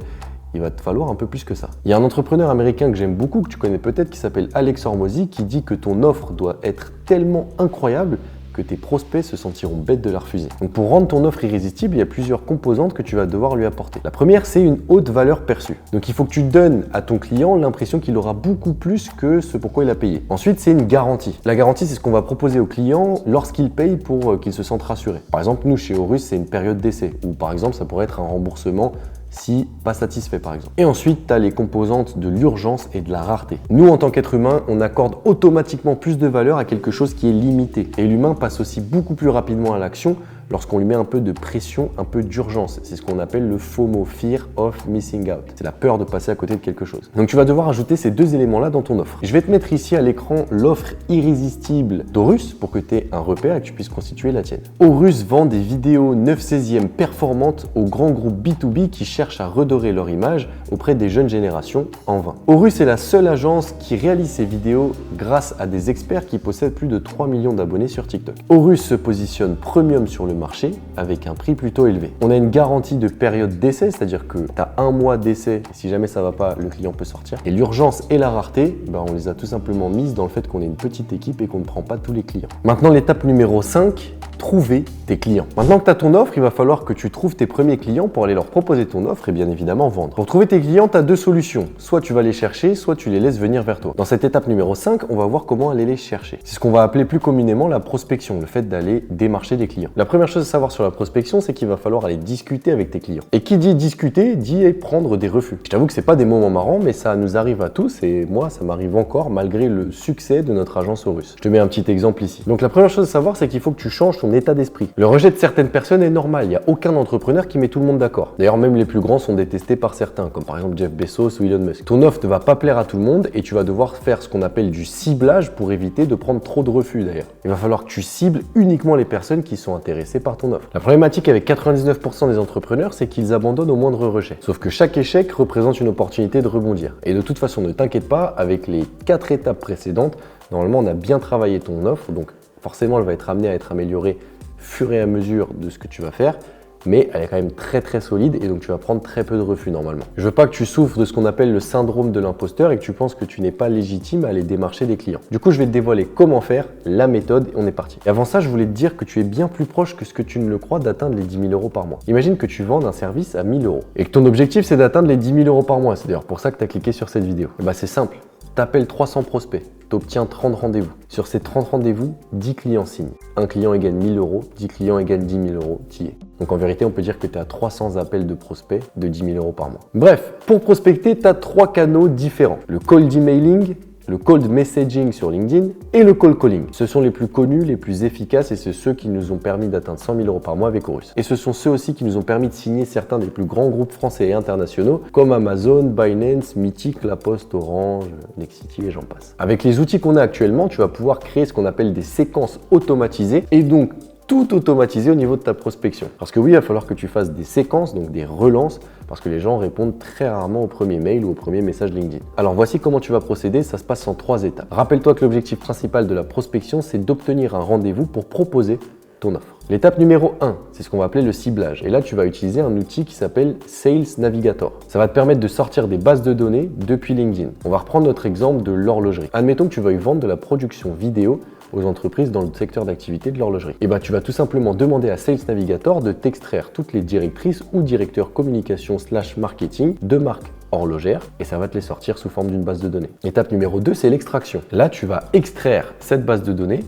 il va te falloir un peu plus que ça. Il y a un entrepreneur américain que j'aime beaucoup, que tu connais peut-être, qui s'appelle Alex Hormozy, qui dit que ton offre doit être tellement incroyable que tes prospects se sentiront bêtes de la refuser. Donc pour rendre ton offre irrésistible, il y a plusieurs composantes que tu vas devoir lui apporter. La première, c'est une haute valeur perçue. Donc il faut que tu donnes à ton client l'impression qu'il aura beaucoup plus que ce pourquoi il a payé. Ensuite, c'est une garantie. La garantie, c'est ce qu'on va proposer au client lorsqu'il paye pour qu'il se sente rassuré. Par exemple, nous, chez Horus, c'est une période d'essai. Ou par exemple, ça pourrait être un remboursement si pas satisfait par exemple. Et ensuite, tu as les composantes de l'urgence et de la rareté. Nous, en tant qu'être humain, on accorde automatiquement plus de valeur à quelque chose qui est limité. Et l'humain passe aussi beaucoup plus rapidement à l'action lorsqu'on lui met un peu de pression, un peu d'urgence. C'est ce qu'on appelle le FOMO, Fear of Missing Out. C'est la peur de passer à côté de quelque chose. Donc tu vas devoir ajouter ces deux éléments-là dans ton offre. Je vais te mettre ici à l'écran l'offre irrésistible d'Horus pour que tu aies un repère et que tu puisses constituer la tienne. Horus vend des vidéos 9/16e performantes aux grands groupes B2B qui cherchent à redorer leur image auprès des jeunes générations en vain. Horus est la seule agence qui réalise ces vidéos grâce à des experts qui possèdent plus de 3 millions d'abonnés sur TikTok. Horus se positionne premium sur le marché avec un prix plutôt élevé. On a une garantie de période d'essai, c'est-à-dire que tu as un mois d'essai, si jamais ça va pas, le client peut sortir. Et l'urgence et la rareté, on les a tout simplement mises dans le fait qu'on est une petite équipe et qu'on ne prend pas tous les clients. Maintenant, l'étape numéro 5, trouver tes clients. Maintenant que tu as ton offre, il va falloir que tu trouves tes premiers clients pour aller leur proposer ton offre et bien évidemment vendre. Pour trouver tes clients, tu as deux solutions. Soit tu vas les chercher, soit tu les laisses venir vers toi. Dans cette étape numéro 5, on va voir comment aller les chercher. C'est ce qu'on va appeler plus communément la prospection, le fait d'aller démarcher des clients. La première chose à savoir sur la prospection, c'est qu'il va falloir aller discuter avec tes clients. Et qui dit discuter, dit prendre des refus. Je t'avoue que c'est pas des moments marrants, mais ça nous arrive à tous et moi, ça m'arrive encore malgré le succès de notre agence Horus. Je te mets un petit exemple ici. Donc la première chose à savoir, c'est qu'il faut que tu changes ton état d'esprit. Le rejet de certaines personnes est normal, il n'y a aucun entrepreneur qui met tout le monde d'accord. D'ailleurs, même les plus grands sont détestés par certains, comme par exemple Jeff Bezos ou Elon Musk. Ton offre ne va pas plaire à tout le monde et tu vas devoir faire ce qu'on appelle du ciblage pour éviter de prendre trop de refus d'ailleurs. Il va falloir que tu cibles uniquement les personnes qui sont intéressées par ton offre. La problématique avec 99% des entrepreneurs, c'est qu'ils abandonnent au moindre rejet. Sauf que chaque échec représente une opportunité de rebondir. Et de toute façon, ne t'inquiète pas, avec les 4 étapes précédentes, normalement on a bien travaillé ton offre, donc forcément elle va être amenée à être améliorée fur et à mesure de ce que tu vas faire, mais elle est quand même très solide et donc tu vas prendre très peu de refus normalement. Je veux pas que tu souffres de ce qu'on appelle le syndrome de l'imposteur et que tu penses que tu n'es pas légitime à aller démarcher des clients. Du coup, je vais te dévoiler comment faire, la méthode et on est parti. Et avant ça, je voulais te dire que tu es bien plus proche que ce que tu ne le crois d'atteindre les 10 000 euros par mois. Imagine que tu vends un service à 1 000 euros et que ton objectif c'est d'atteindre les 10 000 euros par mois. C'est d'ailleurs pour ça que tu as cliqué sur cette vidéo. Et c'est simple. T'appelles 300 prospects, tu obtiens 30 rendez-vous. Sur ces 30 rendez-vous, 10 clients signent. Un client égale 1 000 euros, 10 clients égale 10 000 euros, t'y es. Donc en vérité, on peut dire que tu as 300 appels de prospects de 10 000 euros par mois. Bref, pour prospecter, tu as 3 canaux différents. Le cold emailing, le cold messaging sur LinkedIn et le cold calling. Ce sont les plus connus, les plus efficaces et c'est ceux qui nous ont permis d'atteindre 100 000 euros par mois avec Horus. Et ce sont ceux aussi qui nous ont permis de signer certains des plus grands groupes français et internationaux comme Amazon, Binance, Mythic, La Poste, Orange, Nexity et j'en passe. Avec les outils qu'on a actuellement, tu vas pouvoir créer ce qu'on appelle des séquences automatisées et donc tout automatiser au niveau de ta prospection. Parce que oui, il va falloir que tu fasses des séquences, donc des relances, parce que les gens répondent très rarement au premier mail ou au premier message LinkedIn. Alors voici comment tu vas procéder, ça se passe en 3 étapes. Rappelle-toi que l'objectif principal de la prospection, c'est d'obtenir un rendez-vous pour proposer ton offre. L'étape numéro 1, c'est ce qu'on va appeler le ciblage. Et là, tu vas utiliser un outil qui s'appelle Sales Navigator. Ça va te permettre de sortir des bases de données depuis LinkedIn. On va reprendre notre exemple de l'horlogerie. Admettons que tu veuilles vendre de la production vidéo aux entreprises dans le secteur d'activité de l'horlogerie. Et tu vas tout simplement demander à Sales Navigator de t'extraire toutes les directrices ou directeurs communication / marketing de marques horlogères et ça va te les sortir sous forme d'une base de données. Étape numéro 2, c'est l'extraction. Là, tu vas extraire cette base de données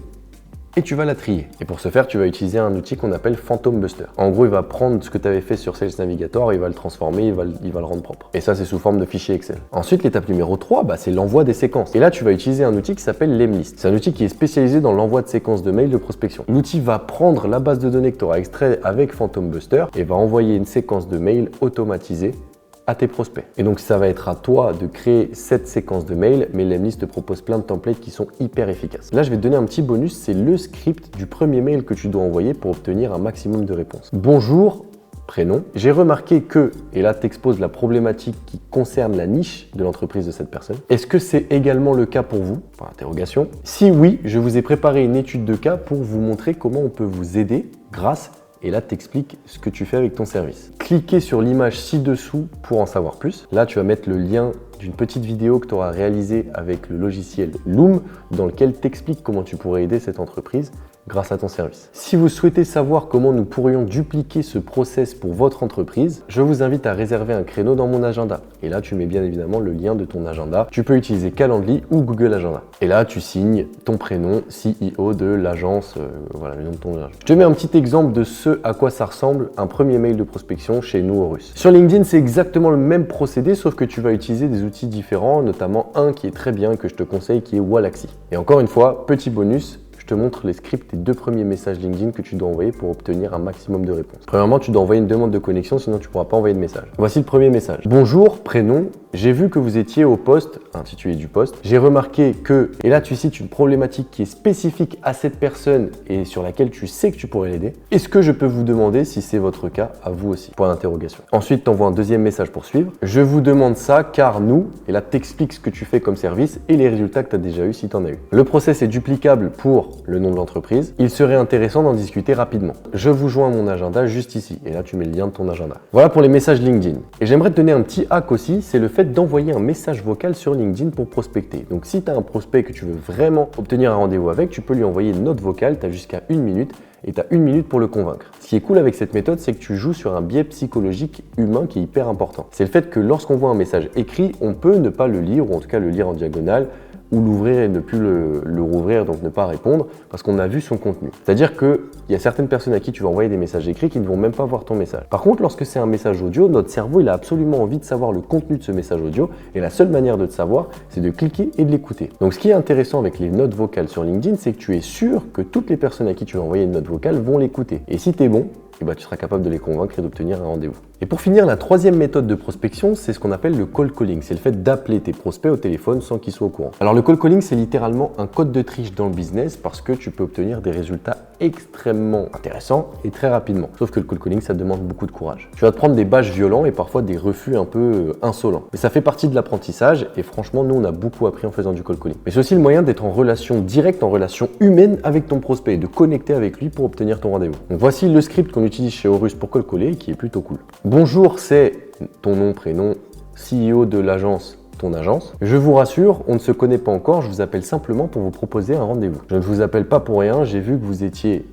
et tu vas la trier. Et pour ce faire, tu vas utiliser un outil qu'on appelle Phantom Buster. En gros, il va prendre ce que tu avais fait sur Sales Navigator, il va le transformer, il va le rendre propre. Et ça, c'est sous forme de fichier Excel. Ensuite, l'étape numéro 3, c'est l'envoi des séquences. Et là, tu vas utiliser un outil qui s'appelle Lemlist. C'est un outil qui est spécialisé dans l'envoi de séquences de mails de prospection. L'outil va prendre la base de données que tu auras extrait avec Phantom Buster et va envoyer une séquence de mails automatisée à tes prospects. Et donc ça va être à toi de créer cette séquence de mails, mais Lemlist te propose plein de templates qui sont hyper efficaces. Là, je vais te donner un petit bonus, c'est le script du premier mail que tu dois envoyer pour obtenir un maximum de réponses. Bonjour, prénom. J'ai remarqué que, et là t'exposes la problématique qui concerne la niche de l'entreprise de cette personne. Est-ce que c'est également le cas pour vous? Par interrogation. Si oui, je vous ai préparé une étude de cas pour vous montrer comment on peut vous aider grâce et là, t'expliques ce que tu fais avec ton service. Cliquez sur l'image ci-dessous pour en savoir plus. Là, tu vas mettre le lien d'une petite vidéo que tu auras réalisée avec le logiciel Loom dans lequel t'expliques comment tu pourrais aider cette entreprise grâce à ton service. Si vous souhaitez savoir comment nous pourrions dupliquer ce process pour votre entreprise, je vous invite à réserver un créneau dans mon agenda. Et là, tu mets bien évidemment le lien de ton agenda. Tu peux utiliser Calendly ou Google Agenda. Et là, tu signes ton prénom, CEO de l'agence, voilà le nom de ton agence. Je te mets un petit exemple de ce à quoi ça ressemble un premier mail de prospection chez nous au Russe. Sur LinkedIn, c'est exactement le même procédé, sauf que tu vas utiliser des outils différents, notamment un qui est très bien, que je te conseille, qui est Wallaxy. Et encore une fois, petit bonus, je te montre les scripts des 2 premiers messages LinkedIn que tu dois envoyer pour obtenir un maximum de réponses. Premièrement, tu dois envoyer une demande de connexion, sinon tu ne pourras pas envoyer de message. Voici le premier message. Bonjour, prénom, j'ai vu que vous étiez au poste, intitulé du poste. J'ai remarqué que, et là tu cites une problématique qui est spécifique à cette personne et sur laquelle tu sais que tu pourrais l'aider. Est-ce que je peux vous demander si c'est votre cas à vous aussi? Point d'interrogation. Ensuite, tu envoies un deuxième message pour suivre. Je vous demande ça car nous, et là t'expliques ce que tu fais comme service et les résultats que tu as déjà eu si tu en as eu. Le process est duplicable pour le nom de l'entreprise. Il serait intéressant d'en discuter rapidement. Je vous joins à mon agenda juste ici. Et là, tu mets le lien de ton agenda. Voilà pour les messages LinkedIn. Et j'aimerais te donner un petit hack aussi, c'est le fait d'envoyer un message vocal sur LinkedIn pour prospecter. Donc, si tu as un prospect que tu veux vraiment obtenir un rendez-vous avec, tu peux lui envoyer une note vocale. Tu as jusqu'à 1 minute. Et tu as 1 minute pour le convaincre. Ce qui est cool avec cette méthode, c'est que tu joues sur un biais psychologique humain qui est hyper important. C'est le fait que lorsqu'on voit un message écrit, on peut ne pas le lire, ou en tout cas le lire en diagonale, ou l'ouvrir et ne plus le rouvrir, donc ne pas répondre, parce qu'on a vu son contenu. C'est-à-dire qu'il y a certaines personnes à qui tu vas envoyer des messages écrits qui ne vont même pas voir ton message. Par contre, lorsque c'est un message audio, notre cerveau, il a absolument envie de savoir le contenu de ce message audio, et la seule manière de le savoir, c'est de cliquer et de l'écouter. Donc ce qui est intéressant avec les notes vocales sur LinkedIn, c'est que tu es sûr que toutes les personnes à qui tu vas envoyer une note vocale vont l'écouter. Et si tu es bon, tu seras capable de les convaincre et d'obtenir un rendez-vous. Et pour finir, la troisième méthode de prospection, c'est ce qu'on appelle le cold calling. C'est le fait d'appeler tes prospects au téléphone sans qu'ils soient au courant. Alors le cold calling, c'est littéralement un code de triche dans le business parce que tu peux obtenir des résultats extrêmement intéressants et très rapidement. Sauf que le cold calling, ça demande beaucoup de courage. Tu vas te prendre des bâches violents et parfois des refus un peu insolents. Mais ça fait partie de l'apprentissage et franchement, nous, on a beaucoup appris en faisant du cold calling. Mais c'est aussi le moyen d'être en relation directe, en relation humaine avec ton prospect et de connecter avec lui pour obtenir ton rendez-vous. Donc voici le script qu'on utilise chez Horus pour cold caller qui est plutôt cool. Bonjour, c'est ton nom, prénom, CEO de l'agence, ton agence. Je vous rassure, on ne se connaît pas encore, je vous appelle simplement pour vous proposer un rendez-vous. Je ne vous appelle pas pour rien, j'ai vu que vous étiez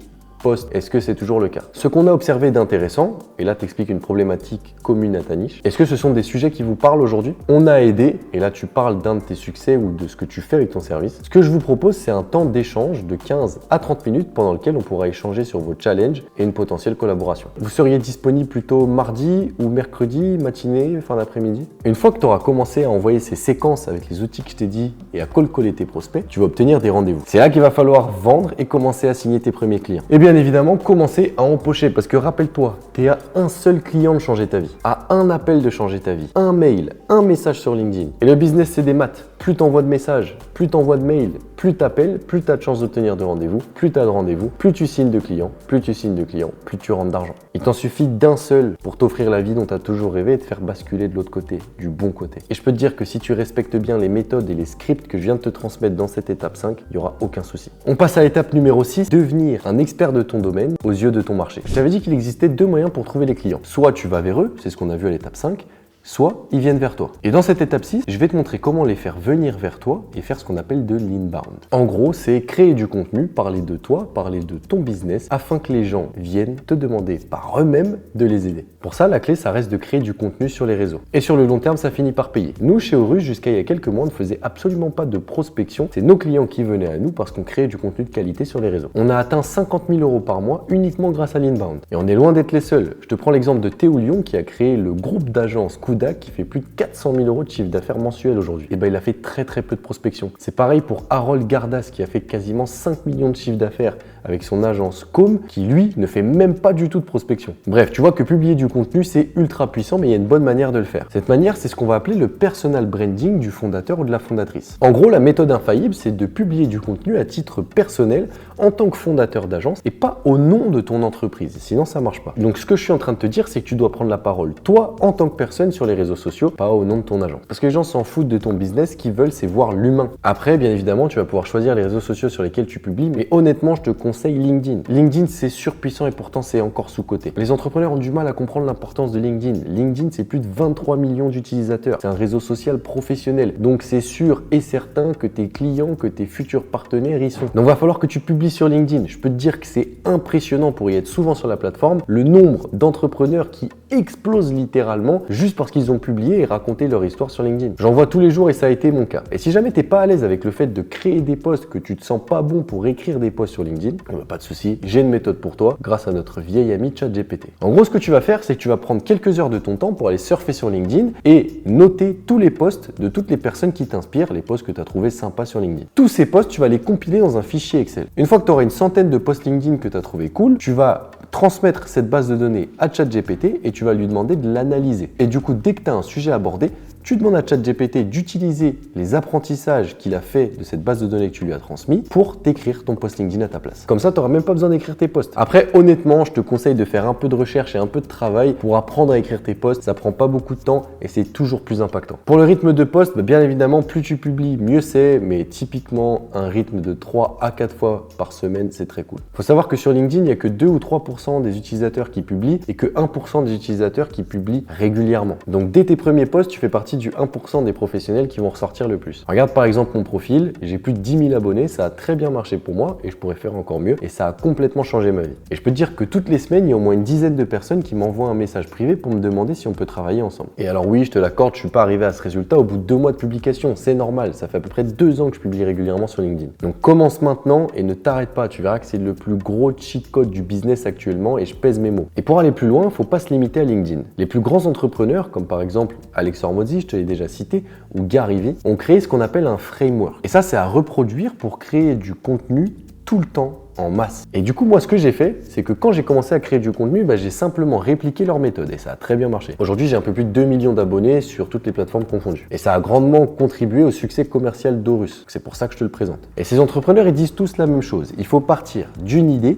poste. Est-ce que c'est toujours le cas? Ce qu'on a observé d'intéressant, et là t'expliques une problématique commune à ta niche, est-ce que ce sont des sujets qui vous parlent aujourd'hui? On a aidé, et là tu parles d'un de tes succès ou de ce que tu fais avec ton service. Ce que je vous propose, c'est un temps d'échange de 15 à 30 minutes pendant lequel on pourra échanger sur vos challenges et une potentielle collaboration. Vous seriez disponible plutôt mardi ou mercredi, matinée, fin d'après-midi? Une fois que tu auras commencé à envoyer ces séquences avec les outils que je t'ai dit et à cold caller tes prospects, tu vas obtenir des rendez-vous. C'est là qu'il va falloir vendre et commencer à signer tes premiers clients. Et bien évidemment, commencer à empocher parce que rappelle-toi, tu es à un seul client de changer ta vie, à un appel de changer ta vie, un mail, un message sur LinkedIn. Et le business, c'est des maths. Plus tu envoies de messages, plus tu envoies de mails, plus tu appelles, plus tu as de chances d'obtenir de rendez-vous, plus tu as de rendez-vous, plus tu signes de clients, plus tu signes de clients, plus tu rentres d'argent. Il t'en suffit d'un seul pour t'offrir la vie dont tu as toujours rêvé et te faire basculer de l'autre côté, du bon côté. Et je peux te dire que si tu respectes bien les méthodes et les scripts que je viens de te transmettre dans cette étape 5, il n'y aura aucun souci. On passe à l'étape numéro 6, devenir un expert de ton domaine aux yeux de ton marché. Je t'avais dit qu'il existait 2 moyens pour trouver les clients. Soit tu vas vers eux, c'est ce qu'on a vu à l'étape 5, soit ils viennent vers toi. Et dans cette étape 6, je vais te montrer comment les faire venir vers toi et faire ce qu'on appelle de l'inbound. En gros, c'est créer du contenu, parler de toi, parler de ton business, afin que les gens viennent te demander par eux-mêmes de les aider. Pour ça, la clé, ça reste de créer du contenu sur les réseaux. Et sur le long terme, ça finit par payer. Nous, chez Horus, jusqu'à il y a quelques mois, on ne faisait absolument pas de prospection. C'est nos clients qui venaient à nous parce qu'on créait du contenu de qualité sur les réseaux. On a atteint 50 000 € par mois uniquement grâce à l'inbound. Et on est loin d'être les seuls. Je te prends l'exemple de Théo Lyon qui a créé le groupe d'agence Kudak qui fait plus de 400 000 € de chiffre d'affaires mensuel aujourd'hui. Et ben, il a fait très peu de prospection. C'est pareil pour Harold Gardas qui a fait quasiment 5 millions de chiffre d'affaires avec son agence Com qui lui ne fait même pas du tout de prospection. Bref, tu vois que publier du contenu c'est ultra puissant mais il y a une bonne manière de le faire. Cette manière c'est ce qu'on va appeler le personal branding du fondateur ou de la fondatrice. En gros la méthode infaillible c'est de publier du contenu à titre personnel en tant que fondateur d'agence et pas au nom de ton entreprise, sinon ça marche pas. Donc ce que je suis en train de te dire c'est que tu dois prendre la parole toi en tant que personne sur sur les réseaux sociaux, pas au nom de ton agent. Parce que les gens s'en foutent de ton business, ce qu'ils veulent c'est voir l'humain. Après, bien évidemment, tu vas pouvoir choisir les réseaux sociaux sur lesquels tu publies, mais honnêtement, je te conseille LinkedIn. LinkedIn, c'est surpuissant et pourtant c'est encore sous-coté. Les entrepreneurs ont du mal à comprendre l'importance de LinkedIn. LinkedIn, c'est plus de 23 millions d'utilisateurs. C'est un réseau social professionnel. Donc c'est sûr et certain que tes clients, que tes futurs partenaires y sont. Donc va falloir que tu publies sur LinkedIn. Je peux te dire que c'est impressionnant pour y être souvent sur la plateforme, le nombre d'entrepreneurs qui explosent littéralement juste parce qu'ils ont publié et raconté leur histoire sur LinkedIn. J'en vois tous les jours et ça a été mon cas. Et si jamais t'es pas à l'aise avec le fait de créer des posts, que tu te sens pas bon pour écrire des posts sur LinkedIn, pas de souci, j'ai une méthode pour toi grâce à notre vieil ami ChatGPT. En gros, ce que tu vas faire, c'est que tu vas prendre quelques heures de ton temps pour aller surfer sur LinkedIn et noter tous les posts de toutes les personnes qui t'inspirent, les posts que tu as trouvés sympas sur LinkedIn. Tous ces posts, tu vas les compiler dans un fichier Excel. Une fois que tu auras une centaine de posts LinkedIn que tu as trouvé cool, tu vas transmettre cette base de données à ChatGPT et tu vas lui demander de l'analyser. Et du coup, dès que tu as un sujet abordé, tu demandes à ChatGPT d'utiliser les apprentissages qu'il a fait de cette base de données que tu lui as transmis pour t'écrire ton post LinkedIn à ta place. Comme ça, tu n'auras même pas besoin d'écrire tes posts. Après, honnêtement, je te conseille de faire un peu de recherche et un peu de travail pour apprendre à écrire tes posts. Ça prend pas beaucoup de temps et c'est toujours plus impactant. Pour le rythme de post, bien évidemment, plus tu publies, mieux c'est. Mais typiquement, un rythme de 3 à 4 fois par semaine, c'est très cool. Il faut savoir que sur LinkedIn, il n'y a que 2 ou 3% des utilisateurs qui publient et que 1% des utilisateurs qui publient régulièrement. Donc, dès tes premiers posts, tu fais partie du 1% des professionnels qui vont ressortir le plus. Regarde par exemple mon profil, j'ai plus de 10 000 abonnés, ça a très bien marché pour moi et je pourrais faire encore mieux et ça a complètement changé ma vie. Et je peux te dire que toutes les semaines, il y a au moins une dizaine de personnes qui m'envoient un message privé pour me demander si on peut travailler ensemble. Et alors oui, je te l'accorde, je suis pas arrivé à ce résultat au bout de 2 mois de publication, c'est normal, ça fait à peu près 2 ans que je publie régulièrement sur LinkedIn. Donc commence maintenant et ne t'arrête pas, tu verras que c'est le plus gros cheat code du business actuellement et je pèse mes mots. Et pour aller plus loin, faut pas se limiter à LinkedIn. Les plus grands entrepreneurs, comme par exemple Alex Hormozi, je te l'ai déjà cité, ou Gary Vee, ont créé ce qu'on appelle un framework. Et ça, c'est à reproduire pour créer du contenu tout le temps en masse. Et du coup, moi, ce que j'ai fait, c'est que quand j'ai commencé à créer du contenu, j'ai simplement répliqué leur méthode et ça a très bien marché. Aujourd'hui, j'ai un peu plus de 2 millions d'abonnés sur toutes les plateformes confondues. Et ça a grandement contribué au succès commercial d'Aurus. C'est pour ça que je te le présente. Et ces entrepreneurs, ils disent tous la même chose. Il faut partir d'une idée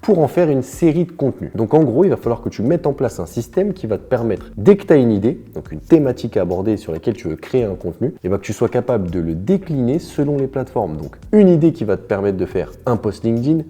pour en faire une série de contenus. Donc en gros, il va falloir que tu mettes en place un système qui va te permettre, dès que tu as une idée, donc une thématique à aborder sur laquelle tu veux créer un contenu, et que tu sois capable de le décliner selon les plateformes. Donc une idée qui va te permettre de faire un post LinkedIn,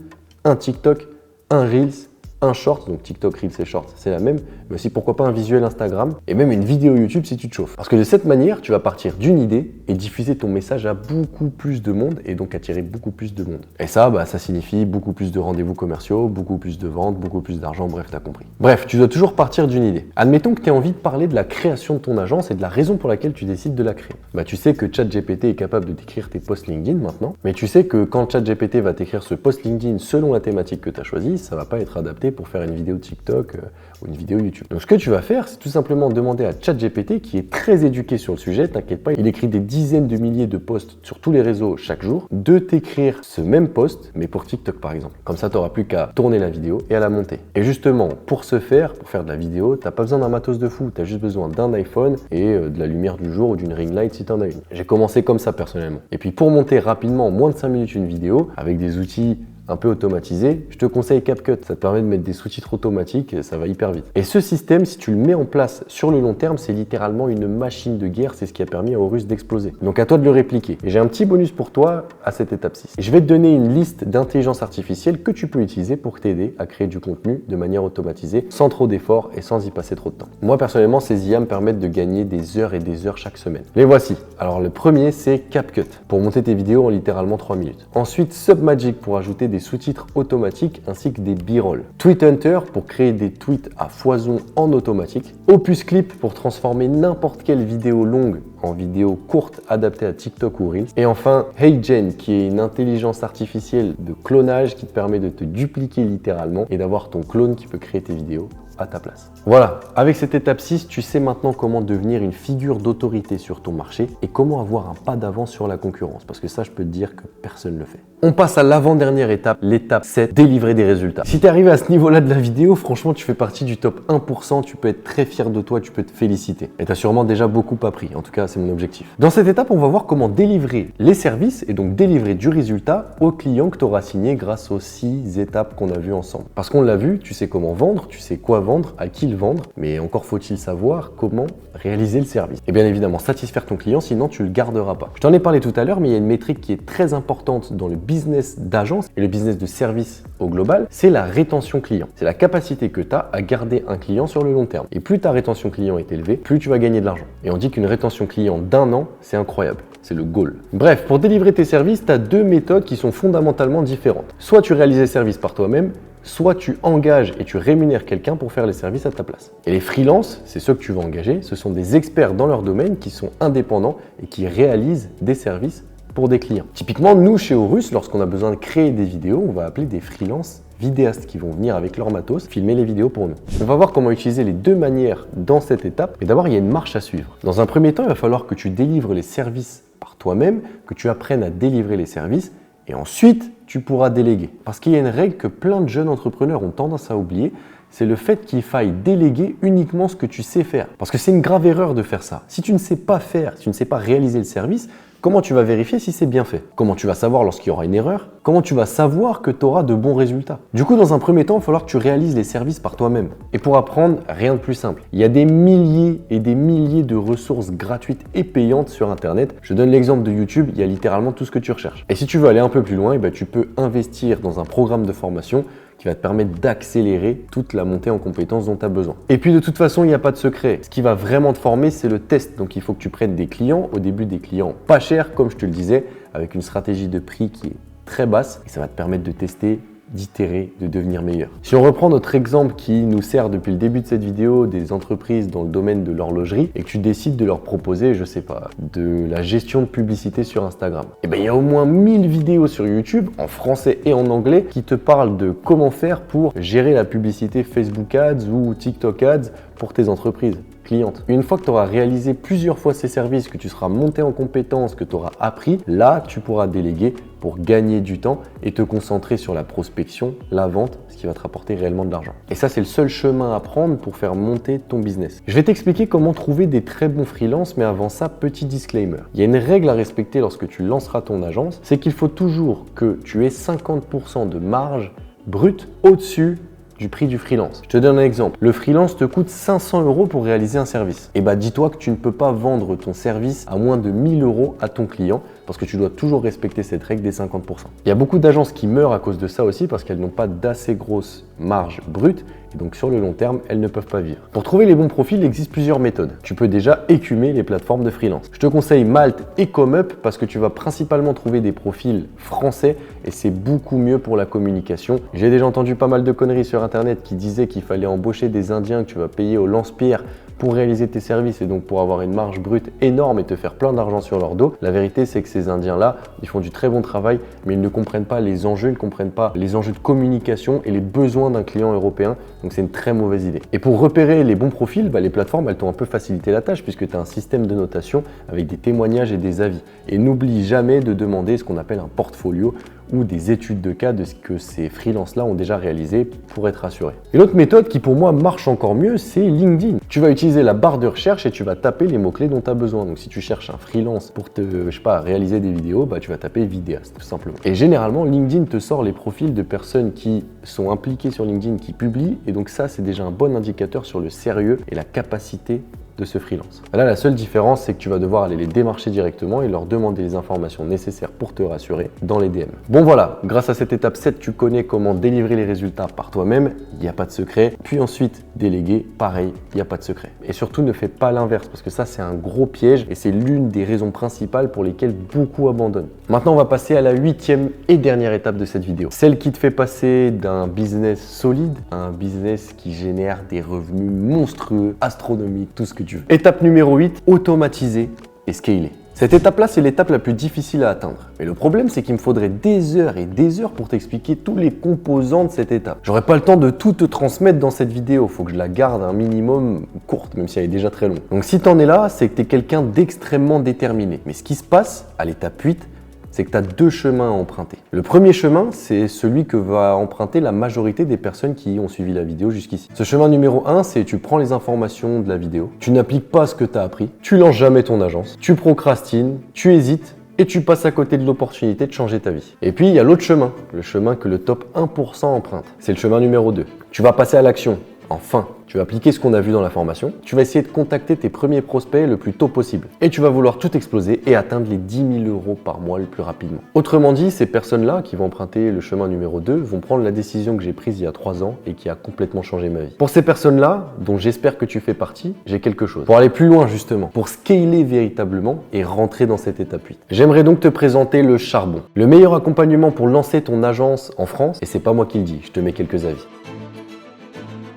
un TikTok, un Reels, un short, donc TikTok, Reels et Short, c'est la même, mais aussi pourquoi pas un visuel Instagram et même une vidéo YouTube si tu te chauffes. Parce que de cette manière, tu vas partir d'une idée et diffuser ton message à beaucoup plus de monde et donc attirer beaucoup plus de monde. Et ça, ça signifie beaucoup plus de rendez-vous commerciaux, beaucoup plus de ventes, beaucoup plus d'argent, bref, t'as compris. Bref, tu dois toujours partir d'une idée. Admettons que tu aies envie de parler de la création de ton agence et de la raison pour laquelle tu décides de la créer. Tu sais que ChatGPT est capable de t'écrire tes posts LinkedIn maintenant, mais tu sais que quand ChatGPT va t'écrire ce post LinkedIn selon la thématique que tu as choisie, ça va pas être adapté pour faire une vidéo TikTok ou une vidéo YouTube. Donc ce que tu vas faire, c'est tout simplement demander à ChatGPT, qui est très éduqué sur le sujet, t'inquiète pas, il écrit des dizaines de milliers de posts sur tous les réseaux chaque jour, de t'écrire ce même post, mais pour TikTok par exemple. Comme ça, tu n'auras plus qu'à tourner la vidéo et à la monter. Et justement, pour ce faire, pour faire de la vidéo, t'as pas besoin d'un matos de fou, tu as juste besoin d'un iPhone et de la lumière du jour ou d'une ring light si tu en as une. J'ai commencé comme ça personnellement. Et puis pour monter rapidement, en moins de 5 minutes une vidéo, avec des outils un peu automatisé, je te conseille CapCut. Ça te permet de mettre des sous-titres automatiques et ça va hyper vite. Et ce système, si tu le mets en place sur le long terme, c'est littéralement une machine de guerre. C'est ce qui a permis à Aurus d'exploser. Donc à toi de le répliquer. Et j'ai un petit bonus pour toi à cette étape 6. Je vais te donner une liste d'intelligence artificielle que tu peux utiliser pour t'aider à créer du contenu de manière automatisée, sans trop d'efforts et sans y passer trop de temps. Moi personnellement, ces IA me permettent de gagner des heures et des heures chaque semaine. Les voici. Alors le premier, c'est CapCut pour monter tes vidéos en littéralement 3 minutes. Ensuite, Submagic pour ajouter des sous-titres automatiques ainsi que des b-roll. TweetHunter pour créer des tweets à foison en automatique. Opus Clip pour transformer n'importe quelle vidéo longue en vidéo courte adaptée à TikTok ou Reels. Et enfin, HeyGen qui est une intelligence artificielle de clonage qui te permet de te dupliquer littéralement et d'avoir ton clone qui peut créer tes vidéos à ta place. Voilà, avec cette étape 6, tu sais maintenant comment devenir une figure d'autorité sur ton marché et comment avoir un pas d'avance sur la concurrence, parce que ça, je peux te dire que personne ne le fait. On passe à l'avant-dernière étape, l'étape 7, délivrer des résultats. Si tu es arrivé à ce niveau-là de la vidéo, franchement, tu fais partie du top 1%, tu peux être très fier de toi, tu peux te féliciter. Et tu as sûrement déjà beaucoup appris, en tout cas, c'est mon objectif. Dans cette étape, on va voir comment délivrer les services et donc délivrer du résultat aux clients que tu auras signé grâce aux 6 étapes qu'on a vues ensemble. Parce qu'on l'a vu, tu sais comment vendre, tu sais quoi vendre, à qui le vendre, mais encore faut-il savoir comment réaliser le service. Et bien évidemment, satisfaire ton client, sinon tu le garderas pas. Je t'en ai parlé tout à l'heure, mais il y a une métrique qui est très importante dans le business d'agence et le business de service au global, c'est la rétention client. C'est la capacité que tu as à garder un client sur le long terme. Et plus ta rétention client est élevée, plus tu vas gagner de l'argent. Et on dit qu'une rétention client d'1 an, c'est incroyable. C'est le goal. Bref, pour délivrer tes services, tu as deux méthodes qui sont fondamentalement différentes. Soit tu réalises les services par toi-même, soit tu engages et tu rémunères quelqu'un pour faire les services à ta place. Et les freelances, c'est ceux que tu vas engager, ce sont des experts dans leur domaine qui sont indépendants et qui réalisent des services pour des clients. Typiquement, nous, chez Horus, lorsqu'on a besoin de créer des vidéos, on va appeler des freelances vidéastes qui vont venir avec leur matos filmer les vidéos pour nous. On va voir comment utiliser les deux manières dans cette étape. Mais d'abord, il y a une marche à suivre. Dans un premier temps, il va falloir que tu délivres les services par toi-même, que tu apprennes à délivrer les services et ensuite, tu pourras déléguer. Parce qu'il y a une règle que plein de jeunes entrepreneurs ont tendance à oublier, c'est le fait qu'il faille déléguer uniquement ce que tu sais faire. Parce que c'est une grave erreur de faire ça. Si tu ne sais pas faire, si tu ne sais pas réaliser le service, comment tu vas vérifier si c'est bien fait? Comment tu vas savoir lorsqu'il y aura une erreur? Comment tu vas savoir que tu auras de bons résultats? Du coup, dans un premier temps, il va falloir que tu réalises les services par toi-même. Et pour apprendre, rien de plus simple. Il y a des milliers et des milliers de ressources gratuites et payantes sur Internet. Je donne l'exemple de YouTube, il y a littéralement tout ce que tu recherches. Et si tu veux aller un peu plus loin, tu peux investir dans un programme de formation qui va te permettre d'accélérer toute la montée en compétences dont tu as besoin. Et puis de toute façon, il n'y a pas de secret. Ce qui va vraiment te former, c'est le test. Donc il faut que tu prennes des clients, au début des clients pas chers, comme je te le disais, avec une stratégie de prix qui est très basse et ça va te permettre de tester, d'itérer, de devenir meilleur. Si on reprend notre exemple qui nous sert depuis le début de cette vidéo des entreprises dans le domaine de l'horlogerie et que tu décides de leur proposer, je sais pas, de la gestion de publicité sur Instagram. Et il y a au moins 1000 vidéos sur YouTube en français et en anglais qui te parlent de comment faire pour gérer la publicité Facebook Ads ou TikTok Ads pour tes entreprises clientes. Une fois que tu auras réalisé plusieurs fois ces services, que tu seras monté en compétences, que tu auras appris, là, tu pourras déléguer pour gagner du temps et te concentrer sur la prospection, la vente, ce qui va te rapporter réellement de l'argent. Et ça, c'est le seul chemin à prendre pour faire monter ton business. Je vais t'expliquer comment trouver des très bons freelances, mais avant ça, petit disclaimer. Il y a une règle à respecter lorsque tu lanceras ton agence, c'est qu'il faut toujours que tu aies 50% de marge brute au-dessus du prix du freelance. Je te donne un exemple. Le freelance te coûte 500 € pour réaliser un service. Et dis-toi que tu ne peux pas vendre ton service à moins de 1000 € à ton client parce que tu dois toujours respecter cette règle des 50%. Il y a beaucoup d'agences qui meurent à cause de ça aussi parce qu'elles n'ont pas d'assez grosse marge brute et donc sur le long terme, elles ne peuvent pas vivre. Pour trouver les bons profils, il existe plusieurs méthodes. Tu peux déjà écumer les plateformes de freelance. Je te conseille Malte et ComeUp parce que tu vas principalement trouver des profils français et c'est beaucoup mieux pour la communication. J'ai déjà entendu pas mal de conneries sur Internet qui disaient qu'il fallait embaucher des Indiens que tu vas payer au lance-pierre pour réaliser tes services et donc pour avoir une marge brute énorme et te faire plein d'argent sur leur dos. La vérité, c'est que ces Indiens-là, ils font du très bon travail, mais ils ne comprennent pas les enjeux, ils ne comprennent pas les enjeux de communication et les besoins d'un client européen. Donc c'est une très mauvaise idée. Et pour repérer les bons profils, les plateformes, elles t'ont un peu facilité la tâche puisque tu as un système de notation avec des témoignages et des avis. Et n'oublie jamais de demander ce qu'on appelle un portfolio ou des études de cas de ce que ces freelances-là ont déjà réalisé pour être assurés. Une autre méthode qui pour moi marche encore mieux, c'est LinkedIn. Tu vas utiliser la barre de recherche et tu vas taper les mots-clés dont tu as besoin. Donc si tu cherches un freelance pour te, réaliser des vidéos, tu vas taper vidéaste tout simplement. Et généralement, LinkedIn te sort les profils de personnes qui sont impliquées sur LinkedIn, qui publient. Et donc ça, c'est déjà un bon indicateur sur le sérieux et la capacité de ce freelance. Là, la seule différence, c'est que tu vas devoir aller les démarcher directement et leur demander les informations nécessaires pour te rassurer dans les DM. Bon voilà, grâce à cette étape 7, tu connais comment délivrer les résultats par toi-même, il n'y a pas de secret. Puis ensuite, déléguer, pareil, il n'y a pas de secret. Et surtout, ne fais pas l'inverse parce que ça, c'est un gros piège et c'est l'une des raisons principales pour lesquelles beaucoup abandonnent. Maintenant, on va passer à la 8e et dernière étape de cette vidéo. Celle qui te fait passer d'un business solide à un business qui génère des revenus monstrueux, astronomiques, tout ce que tu veux. Étape numéro 8, automatiser et scaler. Cette étape-là, c'est l'étape la plus difficile à atteindre. Mais le problème, c'est qu'il me faudrait des heures et des heures pour t'expliquer tous les composants de cette étape. J'aurais pas le temps de tout te transmettre dans cette vidéo. Il faut que je la garde un minimum courte, même si elle est déjà très longue. Donc si t'en es là, c'est que tu es quelqu'un d'extrêmement déterminé. Mais ce qui se passe à l'étape 8, c'est que tu as deux chemins à emprunter. Le premier chemin, c'est celui que va emprunter la majorité des personnes qui ont suivi la vidéo jusqu'ici. Ce chemin numéro 1, c'est tu prends les informations de la vidéo, tu n'appliques pas ce que tu as appris, tu lances jamais ton agence, tu procrastines, tu hésites et tu passes à côté de l'opportunité de changer ta vie. Et puis, il y a l'autre chemin, le chemin que le top 1% emprunte. C'est le chemin numéro 2. Tu vas passer à l'action. Enfin, tu vas appliquer ce qu'on a vu dans la formation, tu vas essayer de contacter tes premiers prospects le plus tôt possible. Et tu vas vouloir tout exploser et atteindre les 10 000 € par mois le plus rapidement. Autrement dit, ces personnes-là qui vont emprunter le chemin numéro 2 vont prendre la décision que j'ai prise il y a 3 ans et qui a complètement changé ma vie. Pour ces personnes-là, dont j'espère que tu fais partie, j'ai quelque chose. Pour aller plus loin justement, pour scaler véritablement et rentrer dans cette étape 8. J'aimerais donc te présenter le charbon. Le meilleur accompagnement pour lancer ton agence en France, et c'est pas moi qui le dis, je te mets quelques avis.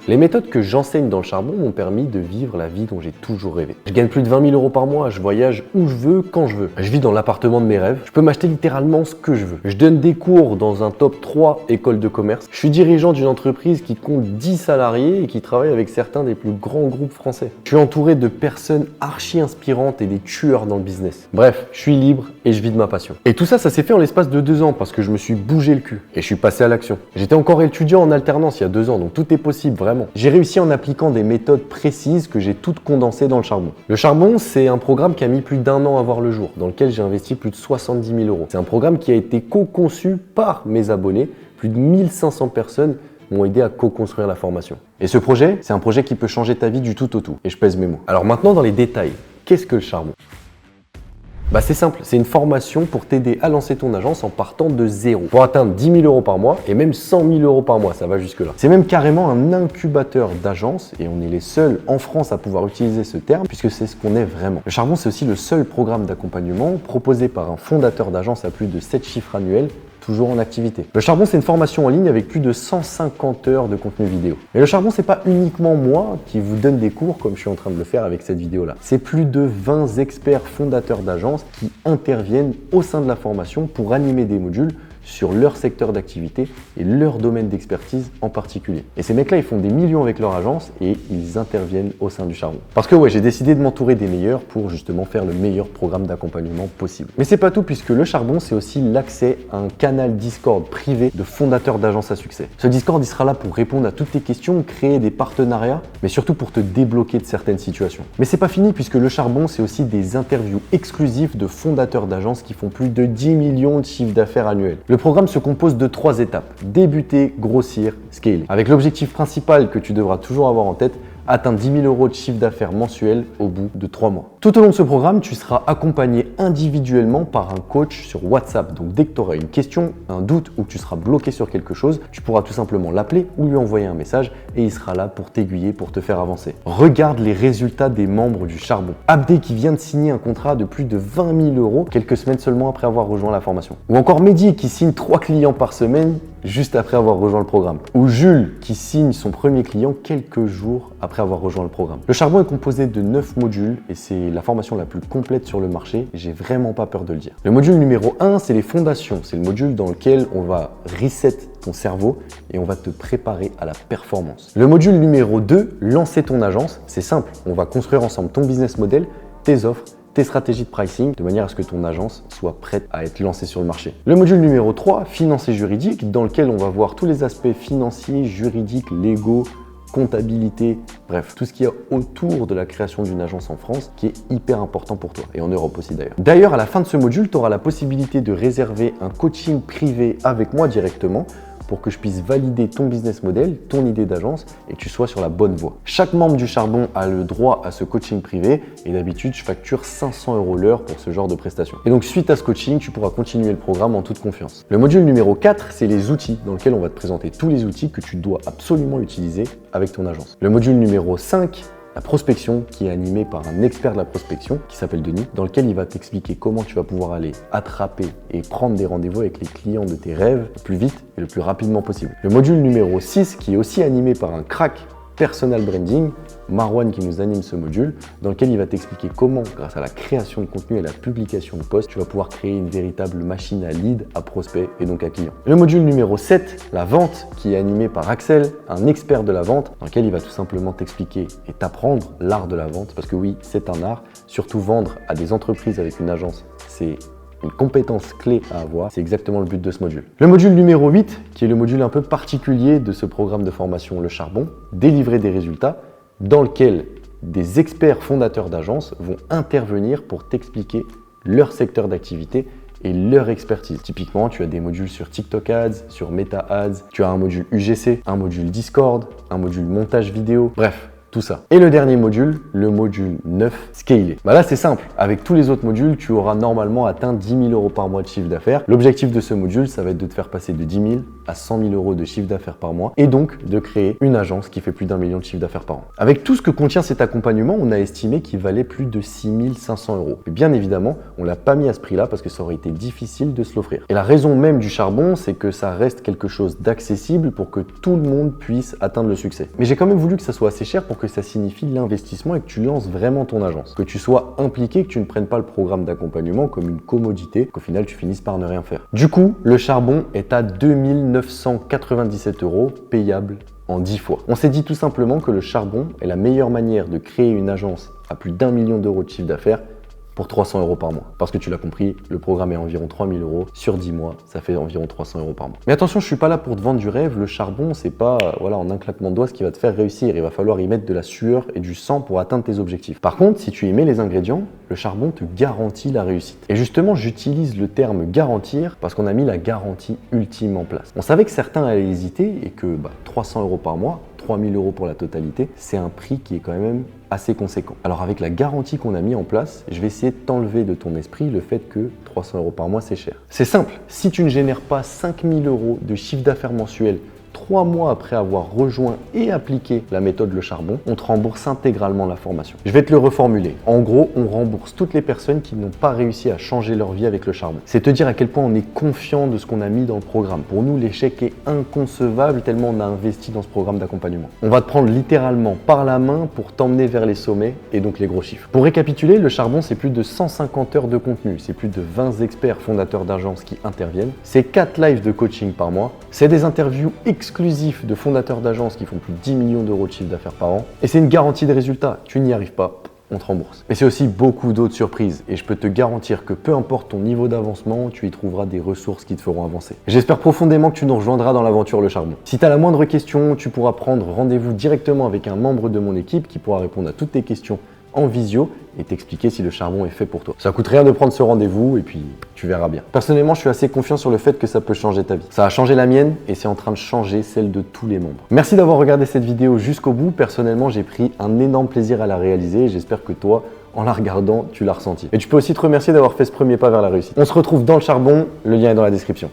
Les méthodes que j'enseigne dans le charbon m'ont permis de vivre la vie dont j'ai toujours rêvé. Je gagne plus de 20 000 € par mois, je voyage où je veux, quand je veux. Je vis dans l'appartement de mes rêves, je peux m'acheter littéralement ce que je veux. Je donne des cours dans un top 3 écoles de commerce. Je suis dirigeant d'une entreprise qui compte 10 salariés et qui travaille avec certains des plus grands groupes français. Je suis entouré de personnes archi inspirantes et des tueurs dans le business. Bref, je suis libre et je vis de ma passion. Et tout ça, ça s'est fait en l'espace de 2 ans parce que je me suis bougé le cul et je suis passé à l'action. J'étais encore étudiant en alternance il y a 2 ans, donc tout est possible, vraiment. J'ai réussi en appliquant des méthodes précises que j'ai toutes condensées dans le charbon. Le charbon, c'est un programme qui a mis plus d'1 an à voir le jour, dans lequel j'ai investi plus de 70 000 €. C'est un programme qui a été co-conçu par mes abonnés. Plus de 1500 personnes m'ont aidé à co-construire la formation. Et ce projet, c'est un projet qui peut changer ta vie du tout au tout. Et je pèse mes mots. Alors maintenant, dans les détails, qu'est-ce que le charbon ? C'est simple, c'est une formation pour t'aider à lancer ton agence en partant de zéro. Pour atteindre 10 000 € par mois et même 100 000 € par mois, ça va jusque là. C'est même carrément un incubateur d'agence et on est les seuls en France à pouvoir utiliser ce terme puisque c'est ce qu'on est vraiment. Le charbon, c'est aussi le seul programme d'accompagnement proposé par un fondateur d'agence à plus de 7 chiffres annuels, toujours en activité. Le charbon, c'est une formation en ligne avec plus de 150 heures de contenu vidéo. Mais le charbon, c'est pas uniquement moi qui vous donne des cours comme je suis en train de le faire avec cette vidéo-là. C'est plus de 20 experts fondateurs d'agences qui interviennent au sein de la formation pour animer des modules sur leur secteur d'activité et leur domaine d'expertise en particulier. Et ces mecs-là, ils font des millions avec leur agence et ils interviennent au sein du charbon. Parce que j'ai décidé de m'entourer des meilleurs pour justement faire le meilleur programme d'accompagnement possible. Mais c'est pas tout puisque le charbon, c'est aussi l'accès à un canal Discord privé de fondateurs d'agences à succès. Ce Discord, il sera là pour répondre à toutes tes questions, créer des partenariats, mais surtout pour te débloquer de certaines situations. Mais c'est pas fini puisque le charbon, c'est aussi des interviews exclusives de fondateurs d'agences qui font plus de 10 millions de chiffres d'affaires annuels. Le programme se compose de 3 étapes, débuter, grossir, scaler. Avec l'objectif principal que tu devras toujours avoir en tête, atteindre 10 000 € de chiffre d'affaires mensuel au bout de 3 mois. Tout au long de ce programme, tu seras accompagné individuellement par un coach sur WhatsApp. Donc dès que tu auras une question, un doute ou que tu seras bloqué sur quelque chose, tu pourras tout simplement l'appeler ou lui envoyer un message et il sera là pour t'aiguiller, pour te faire avancer. Regarde les résultats des membres du charbon. Abdé qui vient de signer un contrat de plus de 20 000 € quelques semaines seulement après avoir rejoint la formation. Ou encore Mehdi qui signe 3 clients par semaine juste après avoir rejoint le programme. Ou Jules qui signe son premier client quelques jours après avoir rejoint le programme. Le charbon est composé de 9 modules et c'est la formation la plus complète sur le marché. J'ai vraiment pas peur de le dire. Le module numéro 1, c'est les fondations. C'est le module dans lequel on va reset ton cerveau et on va te préparer à la performance. Le module numéro 2, lancer ton agence. C'est simple, on va construire ensemble ton business model, tes offres, tes stratégies de pricing de manière à ce que ton agence soit prête à être lancée sur le marché. Le module numéro 3, finance et juridique, dans lequel on va voir tous les aspects financiers, juridiques, légaux, comptabilité, bref, tout ce qu'il y a autour de la création d'une agence en France qui est hyper important pour toi et en Europe aussi d'ailleurs. D'ailleurs, à la fin de ce module, tu auras la possibilité de réserver un coaching privé avec moi directement pour que je puisse valider ton business model, ton idée d'agence et que tu sois sur la bonne voie. Chaque membre du charbon a le droit à ce coaching privé et d'habitude, je facture 500 € l'heure pour ce genre de prestation. Et donc, suite à ce coaching, tu pourras continuer le programme en toute confiance. Le module numéro 4, c'est les outils dans lequel on va te présenter tous les outils que tu dois absolument utiliser avec ton agence. Le module numéro 5, la prospection, qui est animée par un expert de la prospection qui s'appelle Denis, dans lequel il va t'expliquer comment tu vas pouvoir aller attraper et prendre des rendez-vous avec les clients de tes rêves le plus vite et le plus rapidement possible. Le module numéro 6, qui est aussi animé par un crack personal branding, Marwan qui nous anime ce module, dans lequel il va t'expliquer comment, grâce à la création de contenu et la publication de posts, tu vas pouvoir créer une véritable machine à lead, à prospect et donc à client. Le module numéro 7, la vente, qui est animé par Axel, un expert de la vente, dans lequel il va tout simplement t'expliquer et t'apprendre l'art de la vente, parce que oui, c'est un art, surtout vendre à des entreprises avec une agence, c'est une compétence clé à avoir, c'est exactement le but de ce module. Le module numéro 8, qui est le module un peu particulier de ce programme de formation Le Charbon, délivrer des résultats, dans lequel des experts fondateurs d'agences vont intervenir pour t'expliquer leur secteur d'activité et leur expertise. Typiquement, tu as des modules sur TikTok Ads, sur Meta Ads, tu as un module UGC, un module Discord, un module montage vidéo, bref. Tout ça. Et le dernier module, le module 9, Scaler. Bah là, c'est simple. Avec tous les autres modules, tu auras normalement atteint 10 000 euros par mois de chiffre d'affaires. L'objectif de ce module, ça va être de te faire passer de 10 000 à 100 000 euros de chiffre d'affaires par mois et donc de créer une agence qui fait plus d'1 million de chiffre d'affaires par an. Avec tout ce que contient cet accompagnement, on a estimé qu'il valait plus de 6 500 euros. Et bien évidemment, on l'a pas mis à ce prix-là parce que ça aurait été difficile de se l'offrir. Et la raison même du charbon, c'est que ça reste quelque chose d'accessible pour que tout le monde puisse atteindre le succès. Mais j'ai quand même voulu que ça soit assez cher pour que ça signifie l'investissement et que tu lances vraiment ton agence. Que tu sois impliqué, que tu ne prennes pas le programme d'accompagnement comme une commodité, qu'au final tu finisses par ne rien faire. Du coup, le charbon est à 2 997 euros payable en 10 fois. On s'est dit tout simplement que le charbon est la meilleure manière de créer une agence à plus d'1 million d'euros de chiffre d'affaires pour 300 euros par mois. Parce que tu l'as compris, le programme est environ 3 000 euros. Sur 10 mois, ça fait environ 300 euros par mois. Mais attention, je suis pas là pour te vendre du rêve. Le charbon, c'est pas voilà, en un claquement de doigts ce qui va te faire réussir. Il va falloir y mettre de la sueur et du sang pour atteindre tes objectifs. Par contre, si tu y mets les ingrédients, le charbon te garantit la réussite. Et justement, j'utilise le terme garantir parce qu'on a mis la garantie ultime en place. On savait que certains allaient hésiter et que 300 euros par mois, 3 000 euros pour la totalité, c'est un prix qui est quand même assez conséquent. Alors avec la garantie qu'on a mis en place, je vais essayer de t'enlever de ton esprit le fait que 300 euros par mois c'est cher. C'est simple, si tu ne génères pas 5 000 euros de chiffre d'affaires mensuel 3 mois après avoir rejoint et appliqué la méthode Le Charbon, on te rembourse intégralement la formation. Je vais te le reformuler. En gros, on rembourse toutes les personnes qui n'ont pas réussi à changer leur vie avec le charbon. C'est te dire à quel point on est confiant de ce qu'on a mis dans le programme. Pour nous, l'échec est inconcevable tellement on a investi dans ce programme d'accompagnement. On va te prendre littéralement par la main pour t'emmener vers les sommets et donc les gros chiffres. Pour récapituler, Le Charbon, c'est plus de 150 heures de contenu, c'est plus de 20 experts fondateurs d'agences qui interviennent, c'est 4 lives de coaching par mois, c'est des interviews exclusif de fondateurs d'agences qui font plus de 10 millions d'euros de chiffre d'affaires par an. Et c'est une garantie de résultat. Tu n'y arrives pas, on te rembourse. Mais c'est aussi beaucoup d'autres surprises. Et je peux te garantir que peu importe ton niveau d'avancement, tu y trouveras des ressources qui te feront avancer. J'espère profondément que tu nous rejoindras dans l'aventure Le Charbon. Si tu as la moindre question, tu pourras prendre rendez-vous directement avec un membre de mon équipe qui pourra répondre à toutes tes questions en visio et t'expliquer si le charbon est fait pour toi. Ça coûte rien de prendre ce rendez-vous et puis tu verras bien. Personnellement, je suis assez confiant sur le fait que ça peut changer ta vie. Ça a changé la mienne et c'est en train de changer celle de tous les membres. Merci d'avoir regardé cette vidéo jusqu'au bout. Personnellement, j'ai pris un énorme plaisir à la réaliser et j'espère que toi, en la regardant, tu l'as ressenti. Et tu peux aussi te remercier d'avoir fait ce premier pas vers la réussite. On se retrouve dans le charbon, le lien est dans la description.